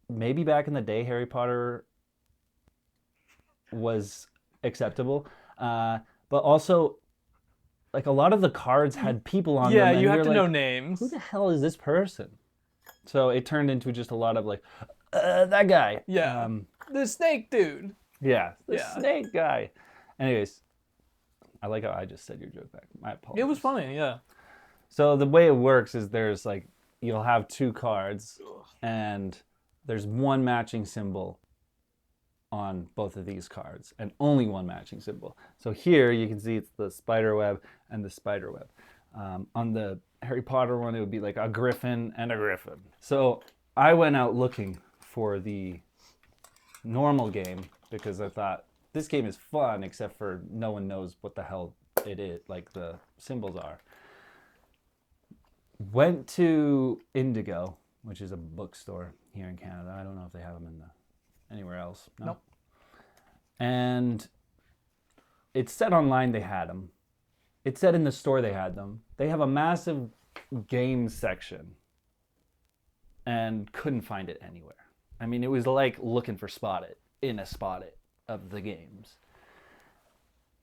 maybe back in the day, Harry Potter was acceptable. But also, like, a lot of the cards had people on them. Yeah, and you have to like, know names. Who the hell is this person? So it turned into just a lot of like, that guy. Yeah. The snake dude. Yeah, the snake guy. Anyways, I like how I just said your joke back. My apologies. It was funny, yeah. So the way it works is there's like, you'll have 2 cards and there's one matching symbol on both of these cards and only one matching symbol. So here you can see it's the spider web and the spider web. On the Harry Potter one, it would be like a griffin and a griffin. So I went out looking for the normal game because I thought this game is fun, except for no one knows what the hell it is, like the symbols are. Went to Indigo, which is a bookstore here in Canada. I don't know if they have them anywhere else. No? Nope. And it said online they had them. It said in the store they had them. They have a massive games section and couldn't find it anywhere. I mean, it was like looking for Spot It in a Spot It of the games.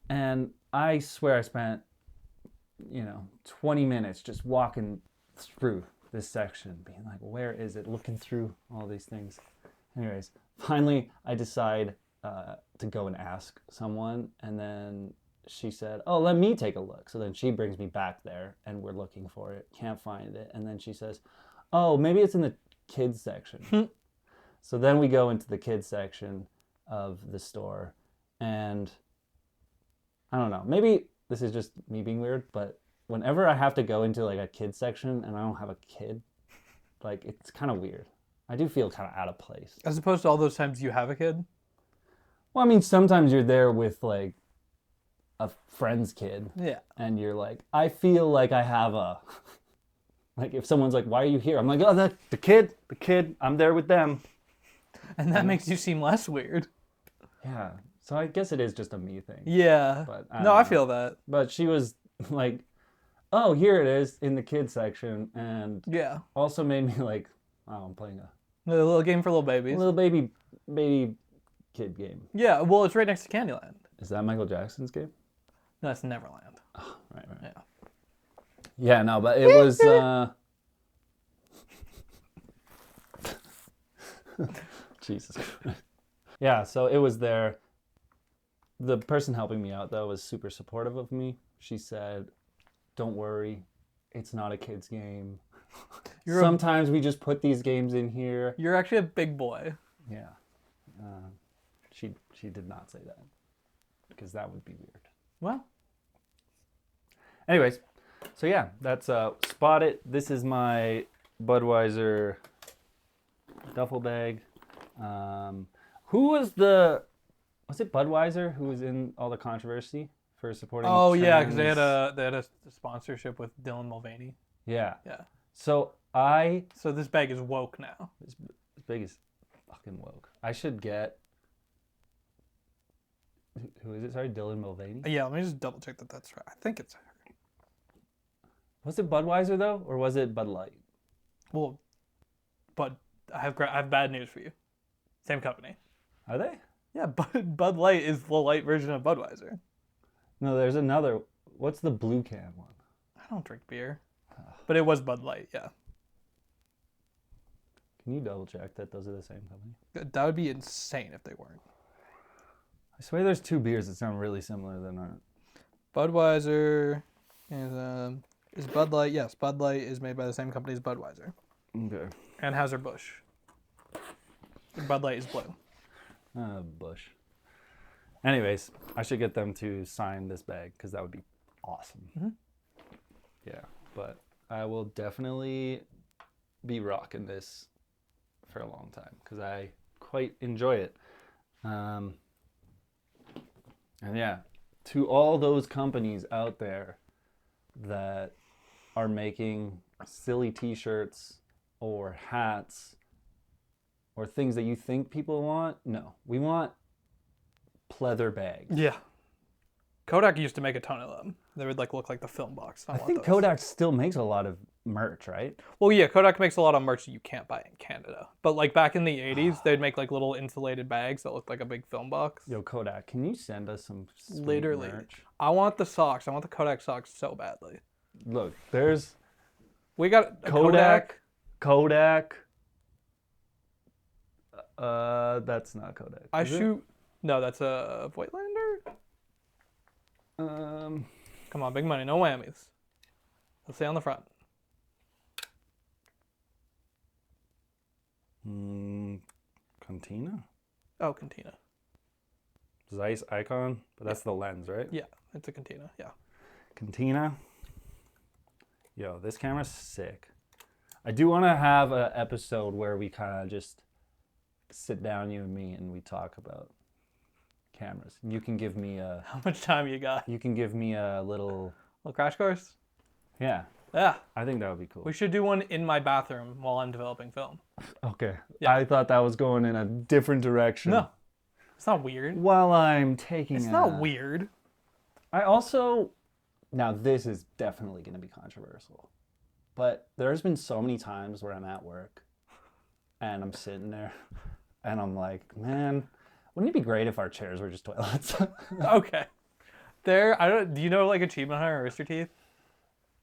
And I swear I spent, 20 minutes just walking through this section, being like, where is it? Looking through all these things. Anyways, finally I decide to go and ask someone, and then she said, oh, let me take a look. So then she brings me back there, and we're looking for it, can't find it, and then she says, oh, maybe it's in the kids section. So then we go into the kids section of the store, and I don't know, maybe this is just me being weird, but whenever I have to go into like a kids section and I don't have a kid, like it's kind of weird. I do feel kind of out of place. As opposed to all those times you have a kid. Well, I mean, sometimes you're there with like a friend's kid. Yeah. And you're like, I feel like I have a, like if someone's like, why are you here? I'm like, oh, the kid, I'm there with them. And that makes you seem less weird. Yeah. So I guess it is just a me thing. Yeah. But I feel that. But she was like, oh, here it is in the kids section. And yeah, also made me like, oh, I'm playing a little game for little babies. A little baby kid game. Yeah, well, it's right next to Candyland. Is that Michael Jackson's game? No, that's Neverland. Oh, right. Yeah. Yeah, no, but it was... Jesus Christ. Yeah, so it was there. The person helping me out, though, was super supportive of me. She said, don't worry, it's not a kid's game. Sometimes we just put these games in here. You're actually a big boy. Yeah. She did not say that, because that would be weird. Well. Anyways, so yeah, that's Spot It. This is my Budweiser duffel bag. Who was it Budweiser who was in all the controversy for supporting? Oh yeah, because they had a sponsorship with Dylan Mulvaney. Yeah. Yeah. So this bag is woke now. This bag is fucking woke. I should get. Who is it? Sorry, Dylan Mulvaney. Yeah, let me just double check that that's right. I think it's her. Was it Budweiser though, or was it Bud Light? Well, but I have bad news for you. Same company. Are they? Yeah, Bud Light is the light version of Budweiser. No, there's another. What's the blue can one? I don't drink beer, but it was Bud Light. Yeah. Can you double check that those are the same company? That would be insane if they weren't. I swear there's two beers that sound really similar that aren't. Budweiser is Bud Light. Yes, Bud Light is made by the same company as Budweiser. Okay. Anheuser-Busch. Bud Light is blue. Bush. Anyways, I should get them to sign this bag because that would be awesome. Mm-hmm. Yeah, but I will definitely be rocking this for a long time because I quite enjoy it. And yeah, to all those companies out there that are making silly t-shirts or hats or things that you think people want, no, we want pleather bags. Yeah. Kodak used to make a ton of them. They would look like the film box. I think Kodak still makes a lot of merch, right? Well, yeah, Kodak makes a lot of merch that you can't buy in Canada. But like back in the 80s, they'd make like little insulated bags that looked like a big film box. Yo, Kodak, can you send us some sweet Literally. merch? I want the socks. I want the Kodak socks so badly. Look, there's We got a Kodak. That's not Kodak. I is it? shoot. No, that's a Voigtlander. Come on, big money, no whammies. Let's say on the front. Cantina? Oh, Cantina. Zeiss Icon, but that's the lens, right? Yeah, it's a Cantina. Yeah. Cantina. Yo, this camera's sick. I do want to have an episode where we kind of just sit down, you and me, and we talk about cameras. You can give me a How much time you got? little. Little crash course? Yeah, Yeah. I think that would be cool. We should do one in my bathroom while I'm developing film. Okay. Yeah. I thought that was going in a different direction. No. It's not weird. While I'm taking It's not weird. I also, now this is definitely going to be controversial, but there's been so many times where I'm at work and I'm sitting there and I'm like, man, wouldn't it be great if our chairs were just toilets? Okay. Do you know like Achievement Hunter or Rooster Teeth?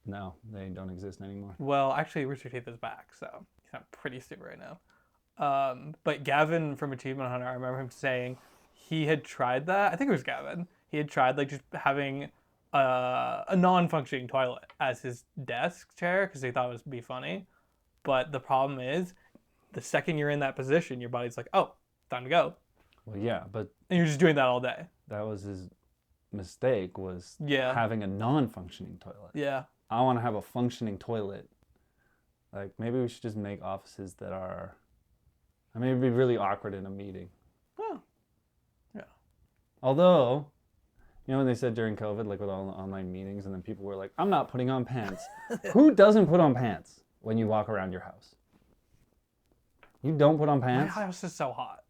No, they don't exist anymore. Well, actually Rooster Teeth is back, so he's not pretty stupid right now. But Gavin from Achievement Hunter, I remember him saying he had tried that. I think it was Gavin. He had tried like just having a non-functioning toilet as his desk chair because he thought it would be funny. But the problem is, the second you're in that position, your body's like, oh, time to go. Well, yeah, but And you're just doing that all day. that was his mistake, was Yeah. having a non-functioning toilet. Yeah. I want to have a functioning toilet. Like, maybe we should just make offices that are... I mean, it'd be really awkward in a meeting. Oh. Yeah. Although, you know when they said during COVID, like with all the online meetings, and then people were like, I'm not putting on pants. Who doesn't put on pants when you walk around your house? You don't put on My pants? house is so hot.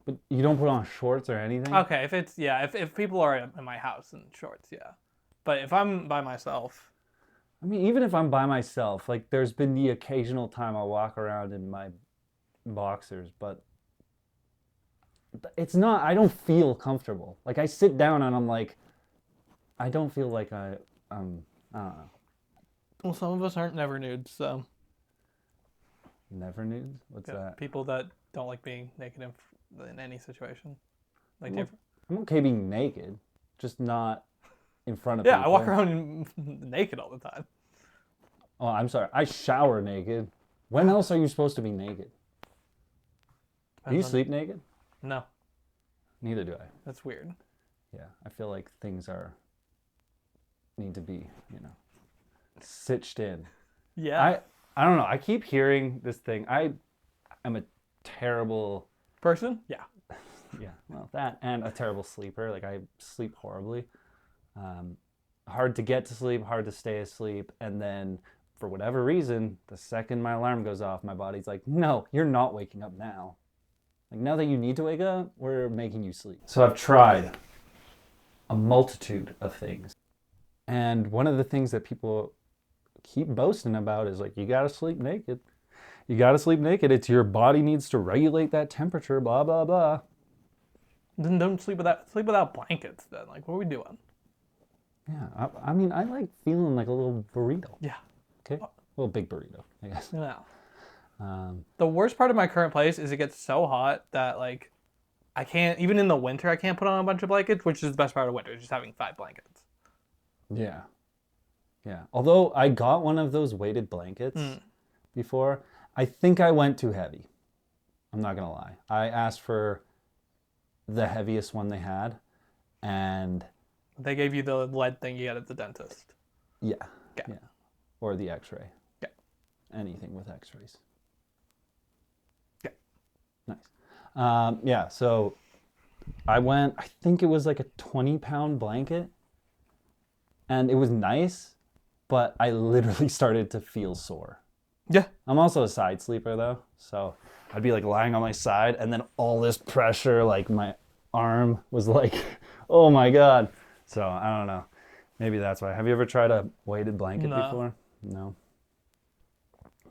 But you don't put on shorts or anything? Okay, if people are in my house in shorts, yeah. But if I'm by myself, I mean, even if I'm by myself, like there's been the occasional time I'll walk around in my boxers, but it's not, I don't feel comfortable. Like I sit down and I'm like, I don't feel like I don't know. well, some of us aren't never nudes, so Never nudes? What's yeah, that? people that don't like being naked in any situation, like Well, different. I'm okay being naked, just not in front of Yeah, people. I walk around naked all the time. Oh, I'm sorry. I shower naked. When else are you supposed to be naked? Do you Depends on- sleep naked? No, Neither do I. that's weird. Yeah, I feel like things need to be, stitched in. Yeah. I don't know. I keep hearing this thing. I am a terrible, Person? Yeah. well, that and a terrible sleeper. Like I sleep horribly. Hard to get to sleep, hard to stay asleep, and then for whatever reason, the second my alarm goes off, my body's like, no, you're not waking up now. Like now that you need to wake up, we're making you sleep. So I've tried a multitude of things. And one of the things that people keep boasting about is like, you gotta sleep naked. You gotta sleep naked. It's your body needs to regulate that temperature, blah, blah, blah. Then don't sleep without blankets. Then, like, what are we doing? Yeah, I mean, I like feeling like a little burrito. Yeah. Okay? A little big burrito, I guess. Yeah. The worst part of my current place is it gets so hot that like I can't, even in the winter, I can't put on a bunch of blankets, which is the best part of winter, is just having 5 blankets. Yeah. Yeah. Although I got one of those weighted blankets before, I think I went too heavy. I'm not going to lie. I asked for the heaviest one they had, and They gave you the lead thing you get at the dentist. yeah. Yeah. Yeah. Or the x-ray. Yeah. Anything with x-rays. Yeah. Nice. Yeah, so I think it was like a 20-pound blanket, and it was nice, but I literally started to feel sore. Yeah. I'm also a side sleeper though, so I'd be like lying on my side, and then all this pressure, like my arm was like, oh my God. So I don't know. Maybe that's why. Have you ever tried a weighted blanket No. before? No.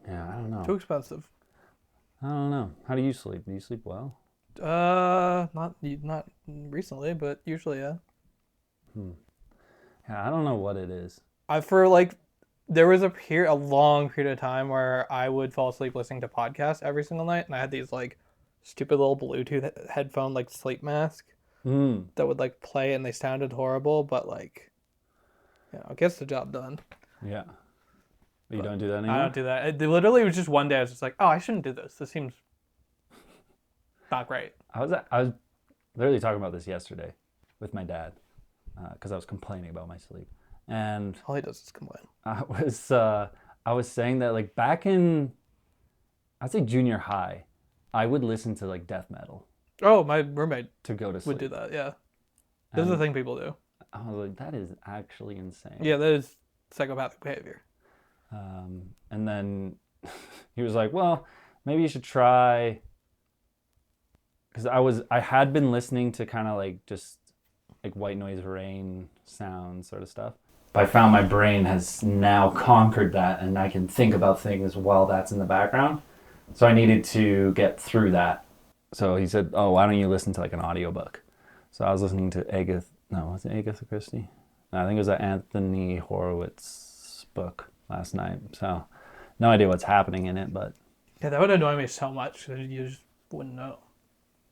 Yeah, I don't know. Too expensive. I don't know. How do you sleep? Do you sleep well? Not recently, but usually, yeah. Yeah, I don't know what it is. There was a long period of time where I would fall asleep listening to podcasts every single night, and I had these like stupid little Bluetooth headphone like sleep mask that would like play, and they sounded horrible, but like, it gets the job done. Yeah. But you don't do that anymore? I don't do that. It literally was just one day I was just like, oh, I shouldn't do this. This seems not great. I was literally talking about this yesterday with my dad because I was complaining about my sleep. And All he does is complain. I was saying that like back in, I'd say junior high, I would listen to like death metal Oh, my roommate to go to would sleep. do that. Yeah, this is the And thing people do. I was like, that is actually insane. Yeah, that is psychopathic behavior. And then he was like, well, maybe you should try, because I had been listening to kind of like just like white noise rain sounds sort of stuff. But I found my brain has now conquered that, and I can think about things while that's in the background. So I needed to get through that. So he said, oh, why don't you listen to like an audiobook? So I was listening to was it Agatha Christie? No, I think it was an Anthony Horowitz book last night. So no idea what's happening in it, but Yeah, that would annoy me so much because you just wouldn't know.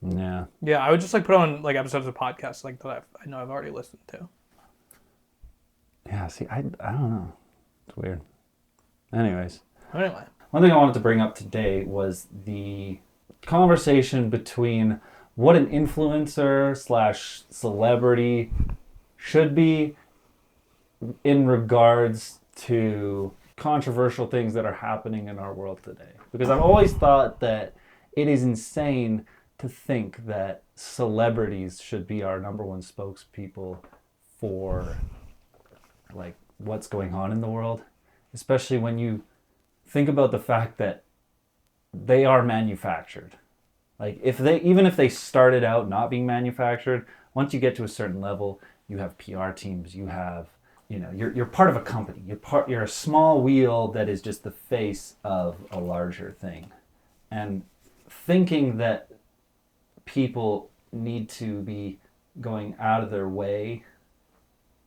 yeah. Yeah, I would just like put on like episodes of podcasts like that I know I've already listened to. Yeah, see, I don't know. It's weird. Anyways. Anyway. One thing I wanted to bring up today was the conversation between what an influencer / celebrity should be in regards to controversial things that are happening in our world today. Because I've always thought that it is insane to think that celebrities should be our number one spokespeople for like what's going on in the world, especially when you think about the fact that they are manufactured. Like even if they started out not being manufactured, once you get to a certain level, you have PR teams, you're part of a company. You're a small wheel that is just the face of a larger thing. And thinking that people need to be going out of their way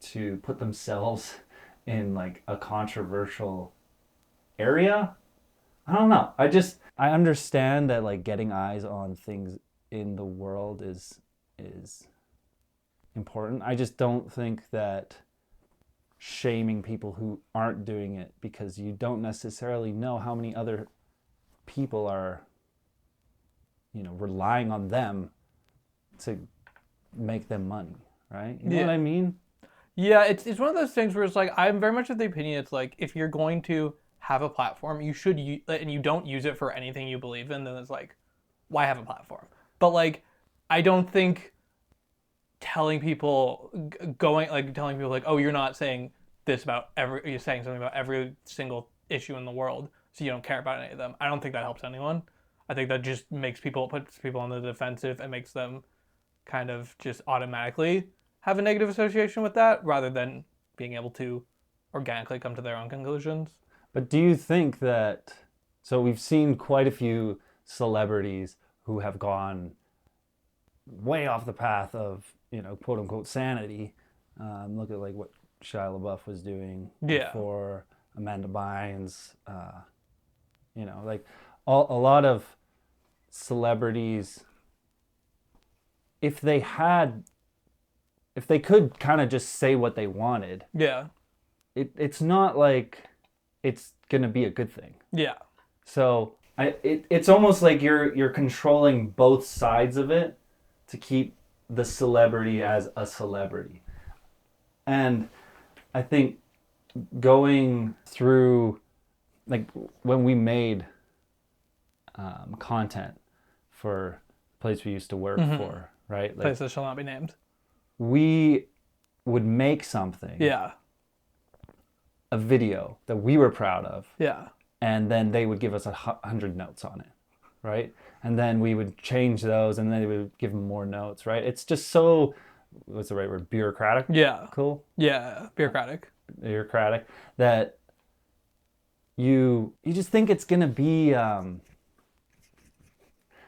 to put themselves in like a controversial area, I don't know. I understand that like getting eyes on things in the world is important. I just don't think that shaming people who aren't doing it because you don't necessarily know how many other people are relying on them to make them money, right? You know what I mean? Yeah, it's one of those things where it's like I'm very much of the opinion it's like if you're going to have a platform, you should use, and you don't use it for anything you believe in, then it's like, why have a platform? But like, I don't think telling people like, oh, you're not saying this about you're saying something about every single issue in the world, so you don't care about any of them. I don't think that helps anyone. I think that just puts people on the defensive and makes them kind of just automatically have a negative association with that rather than being able to organically come to their own conclusions. But do you think that, so we've seen quite a few celebrities who have gone way off the path of, quote unquote sanity. Look at like what Shia LaBeouf was doing before, Amanda Bynes, like a lot of celebrities, if they could kind of just say what they wanted, it's not like it's gonna be a good thing. Yeah. So it's almost like you're controlling both sides of it to keep the celebrity as a celebrity. And I think going through, like when we made content for the place we used to work for, right? Like, Place that shall not be named. We would make something. Yeah. A video that we were proud of. Yeah. And then they would give us 100 notes on it, right? And then we would change those, and then they would give them more notes, right? It's just so, what's the right word? Bureaucratic? Yeah. Cool? Yeah. Bureaucratic. That you just think it's going to be,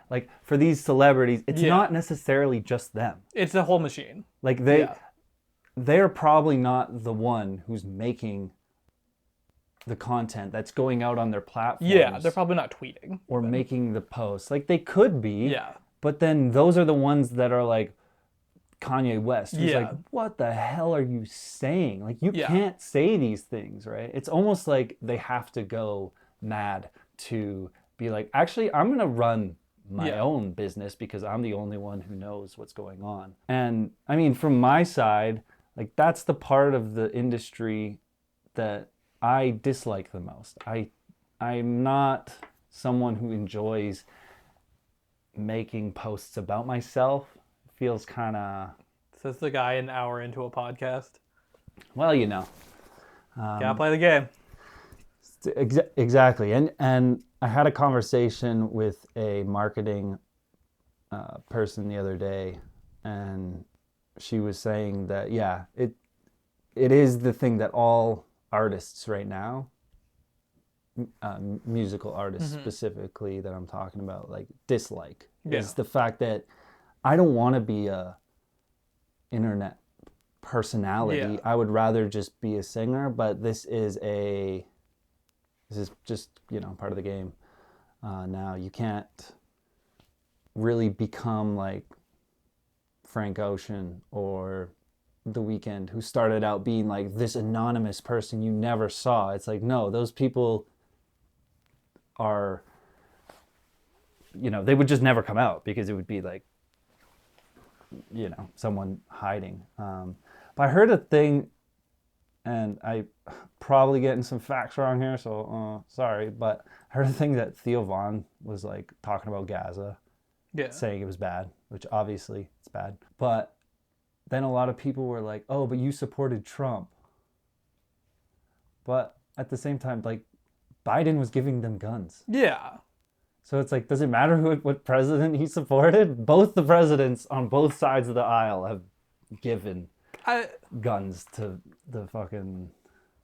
like for these celebrities, it's not necessarily just them. It's a whole machine. Like they're probably not the one who's making the content that's going out on their platforms. Yeah, they're probably not tweeting. Or making the posts. Like they could be. Yeah. But then those are the ones that are like Kanye West. Who's like, what the hell are you saying? Like you can't say these things, right? It's almost like they have to go mad to be like, actually, I'm going to run my own business because I'm the only one who knows what's going on. And I mean, from my side, like that's the part of the industry that I dislike the most. I'm not someone who enjoys making posts about myself feels kind of, Says the guy an hour into a podcast. well, Gotta play the game. Exactly. And I had a conversation with a marketing person the other day, and she was saying that, yeah, it is the thing that all artists right now, musical artists specifically that I'm talking about, like dislike, is the fact that I don't want to be a internet personality. Yeah. I would rather just be a singer, but this is just, part of the game. Now you can't really become like Frank Ocean or The Weeknd, who started out being like this anonymous person you never saw. It's like, no, those people are, they would just never come out because it would be like, someone hiding. But I heard a thing, and I probably getting some facts wrong here, so sorry, but I heard a thing that Theo Von was like talking about Gaza, saying it was bad, which obviously it's bad. But then a lot of people were like, oh, but you supported Trump. But at the same time, like, Biden was giving them guns. Yeah. So it's like, does it matter what president he supported? Both the presidents on both sides of the aisle have given guns to the fucking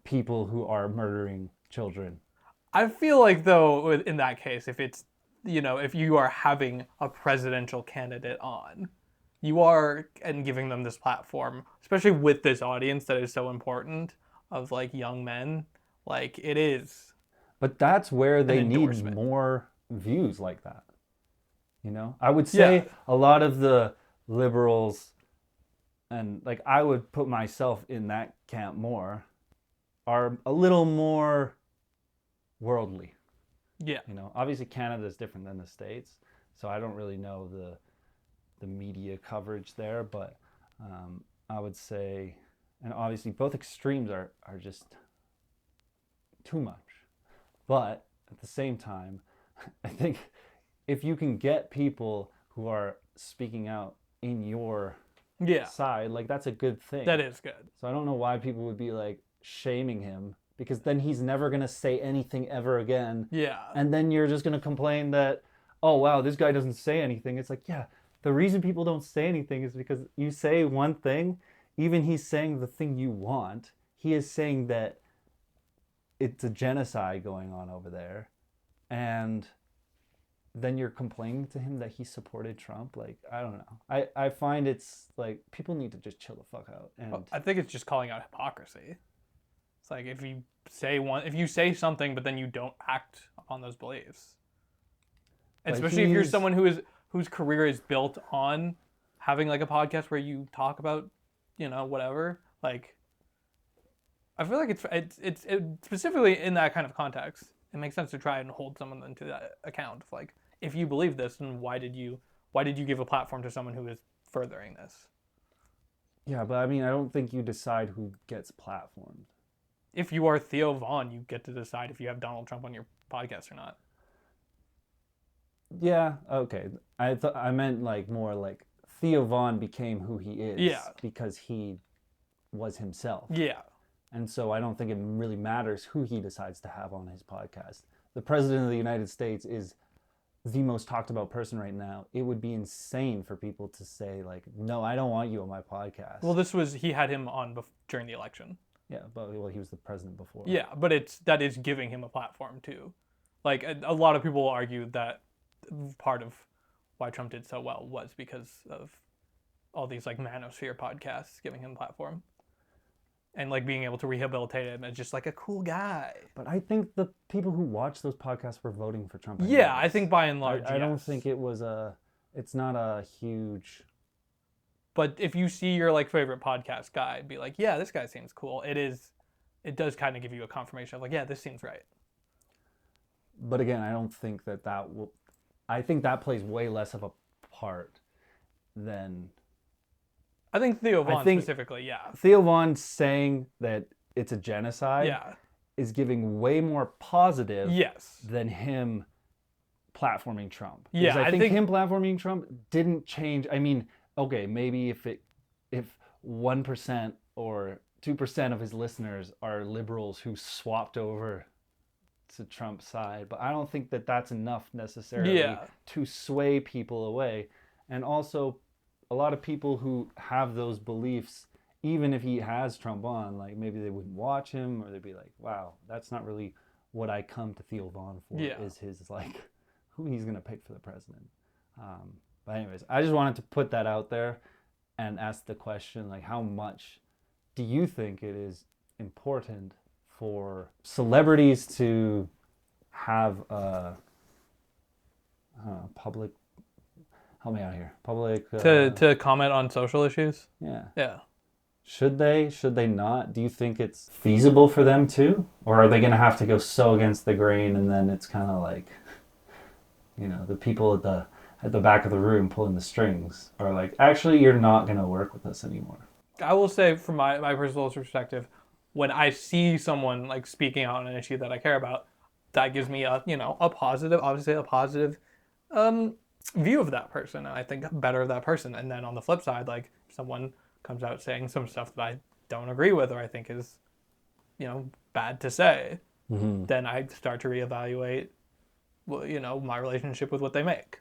people who are murdering children. I feel like, though, in that case, if it's, if you are having a presidential candidate on, you are and giving them this platform, especially with this audience that is so important of like young men, like it is. But that's where they need more views like that. I would say a lot of the liberals, and like I would put myself in that camp more, are a little more worldly. Yeah. Obviously Canada is different than the States, so I don't really know the media coverage there, but I would say, and obviously both extremes are just too much. But at the same time, I think if you can get people who are speaking out in your side, like that's a good thing. That is good. So I don't know why people would be like shaming him, because then he's never going to say anything ever again. Yeah. And then you're just going to complain that, oh, wow, this guy doesn't say anything. It's like, yeah, the reason people don't say anything is because you say one thing, even he's saying the thing you want, he is saying that it's a genocide going on over there. And then you're complaining to him that he supported Trump. Like, I don't know. I find it's like people need to just chill the fuck out. And I think it's just calling out hypocrisy. It's like if you say something, but then you don't act upon those beliefs. Especially if you're someone whose career is built on having like a podcast where you talk about, whatever. Like, I feel like it's specifically in that kind of context, it makes sense to try and hold someone into that account. Like, if you believe this, then why did you give a platform to someone who is furthering this? Yeah, but I mean, I don't think you decide who gets platformed. If you are Theo Von, you get to decide if you have Donald Trump on your podcast or not. Yeah, okay. I meant like more like Theo Von became who he is because he was himself. Yeah. And so I don't think it really matters who he decides to have on his podcast. The president of the United States is the most talked about person right now. It would be insane for people to say like, no, I don't want you on my podcast. Well, he had him on during the election. Yeah, but he was the president before. Yeah, but that is giving him a platform too. Like a lot of people argue that part of why Trump did so well was because of all these like manosphere podcasts giving him a platform. And like being able to rehabilitate him as just like a cool guy. But I think the people who watch those podcasts were voting for Trump. Anyways. Yeah, I think by and large, I don't think it's not a huge. But if you see your like favorite podcast guy be like, yeah, this guy seems cool. It does kind of give you a confirmation of like, yeah, this seems right. But again, I don't think that will. I think that plays way less of a part than. I think Theo Von specifically, yeah. Theo Von saying that it's a genocide is giving way more positive than him platforming Trump. Yeah, Because I think him platforming Trump didn't change. I mean, okay, maybe if 1% or 2% of his listeners are liberals who swapped over to Trump's side, but I don't think that that's enough necessarily to sway people away. And also, a lot of people who have those beliefs, even if he has Trump on, like maybe they wouldn't watch him, or they'd be like, wow, that's not really what I come to Theo Vaughn for, is his, like, who he's going to pick for the president. But anyways, I just wanted to put that out there and ask the question, like, how much do you think it is important for celebrities to have public, help me out here, public to comment on social issues. Yeah. Should they not? Do you think it's feasible for them to, or are they going to have to go so against the grain, and then it's kind of like, the people at the back of the room pulling the strings are like, actually, you're not going to work with us anymore? I will say, from my personal perspective, when I see someone like speaking out on an issue that I care about, that gives me a positive, obviously a positive view of that person, and I think better of that person. And then on the flip side, like, someone comes out saying some stuff that I don't agree with, or I think is, bad to say, then I start to reevaluate, my relationship with what they make.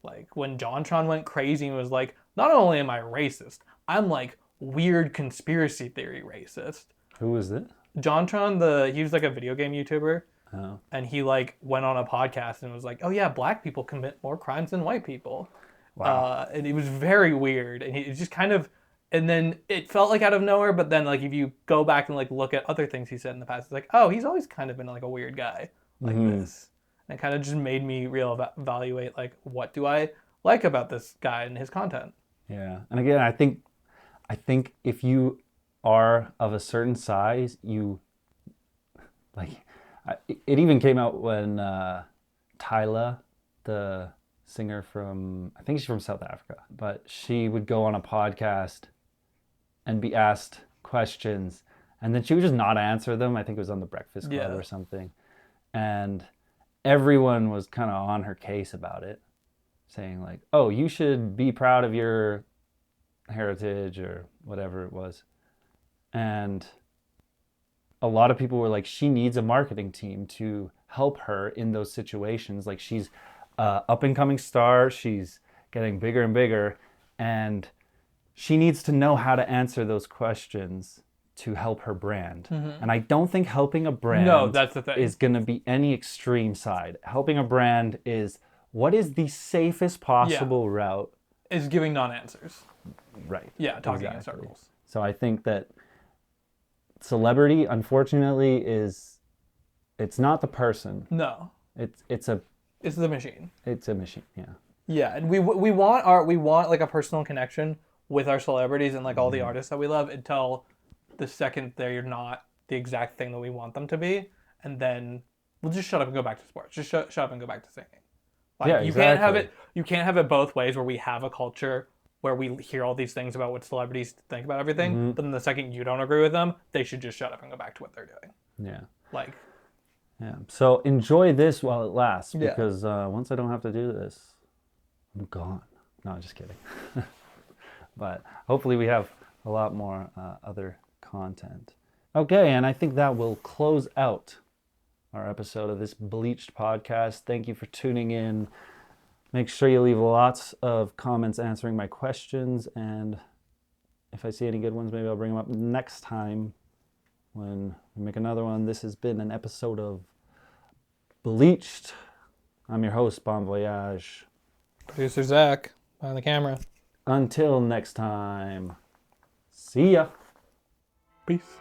Like, when JonTron went crazy and was like, not only am I racist, I'm like weird conspiracy theory racist. Who was it? JonTron, he was like a video game YouTuber. Oh. And he like went on a podcast and was like, oh yeah, black people commit more crimes than white people. Wow. And it was very weird. And it just kind of, and then it felt like out of nowhere. But then like if you go back and like look at other things he said in the past, it's like, oh, he's always kind of been like a weird guy like this. And it kind of just made me reevaluate, like, what do I like about this guy and his content? Yeah. And again, I think if you are of a certain size, it even came out when Tyla, the singer from, I think she's from South Africa, but she would go on a podcast and be asked questions, and then she would just not answer them. I think it was on the Breakfast Club or something. And everyone was kind of on her case about it, saying like, oh, you should be proud of your heritage or whatever it was. And a lot of people were like, she needs a marketing team to help her in those situations. Like, she's an up-and-coming star. She's getting bigger and bigger. And she needs to know how to answer those questions to help her brand. And I don't think helping a brand that's the thing. is going to be any extreme side. Helping a brand is, what is the safest possible route? Is giving non-answers. Right. Yeah, talking in circles. So I think that celebrity, unfortunately, it's not the person. No. It's the machine. It's a machine, yeah. Yeah, and we want like a personal connection with our celebrities and like all the artists that we love until the second they're not the exact thing that we want them to be, and then we'll just shut up and go back to sports. Just shut up and go back to singing. Like, yeah, exactly. You can't have it both ways, where we have a culture where we hear all these things about what celebrities think about everything, but then the second you don't agree with them, they should just shut up and go back to what they're doing. Yeah. Like. Yeah. So enjoy this while it lasts, because once I don't have to do this, I'm gone. No, just kidding. But hopefully we have a lot more other content. Okay, and I think that will close out our episode of this Bleached podcast. Thank you for tuning in. Make sure you leave lots of comments answering my questions, and if I see any good ones, maybe I'll bring them up next time when we make another one. This has been an episode of Bleached. I'm your host, Bon Voyage. Producer Zach, behind the camera. Until next time, see ya. Peace.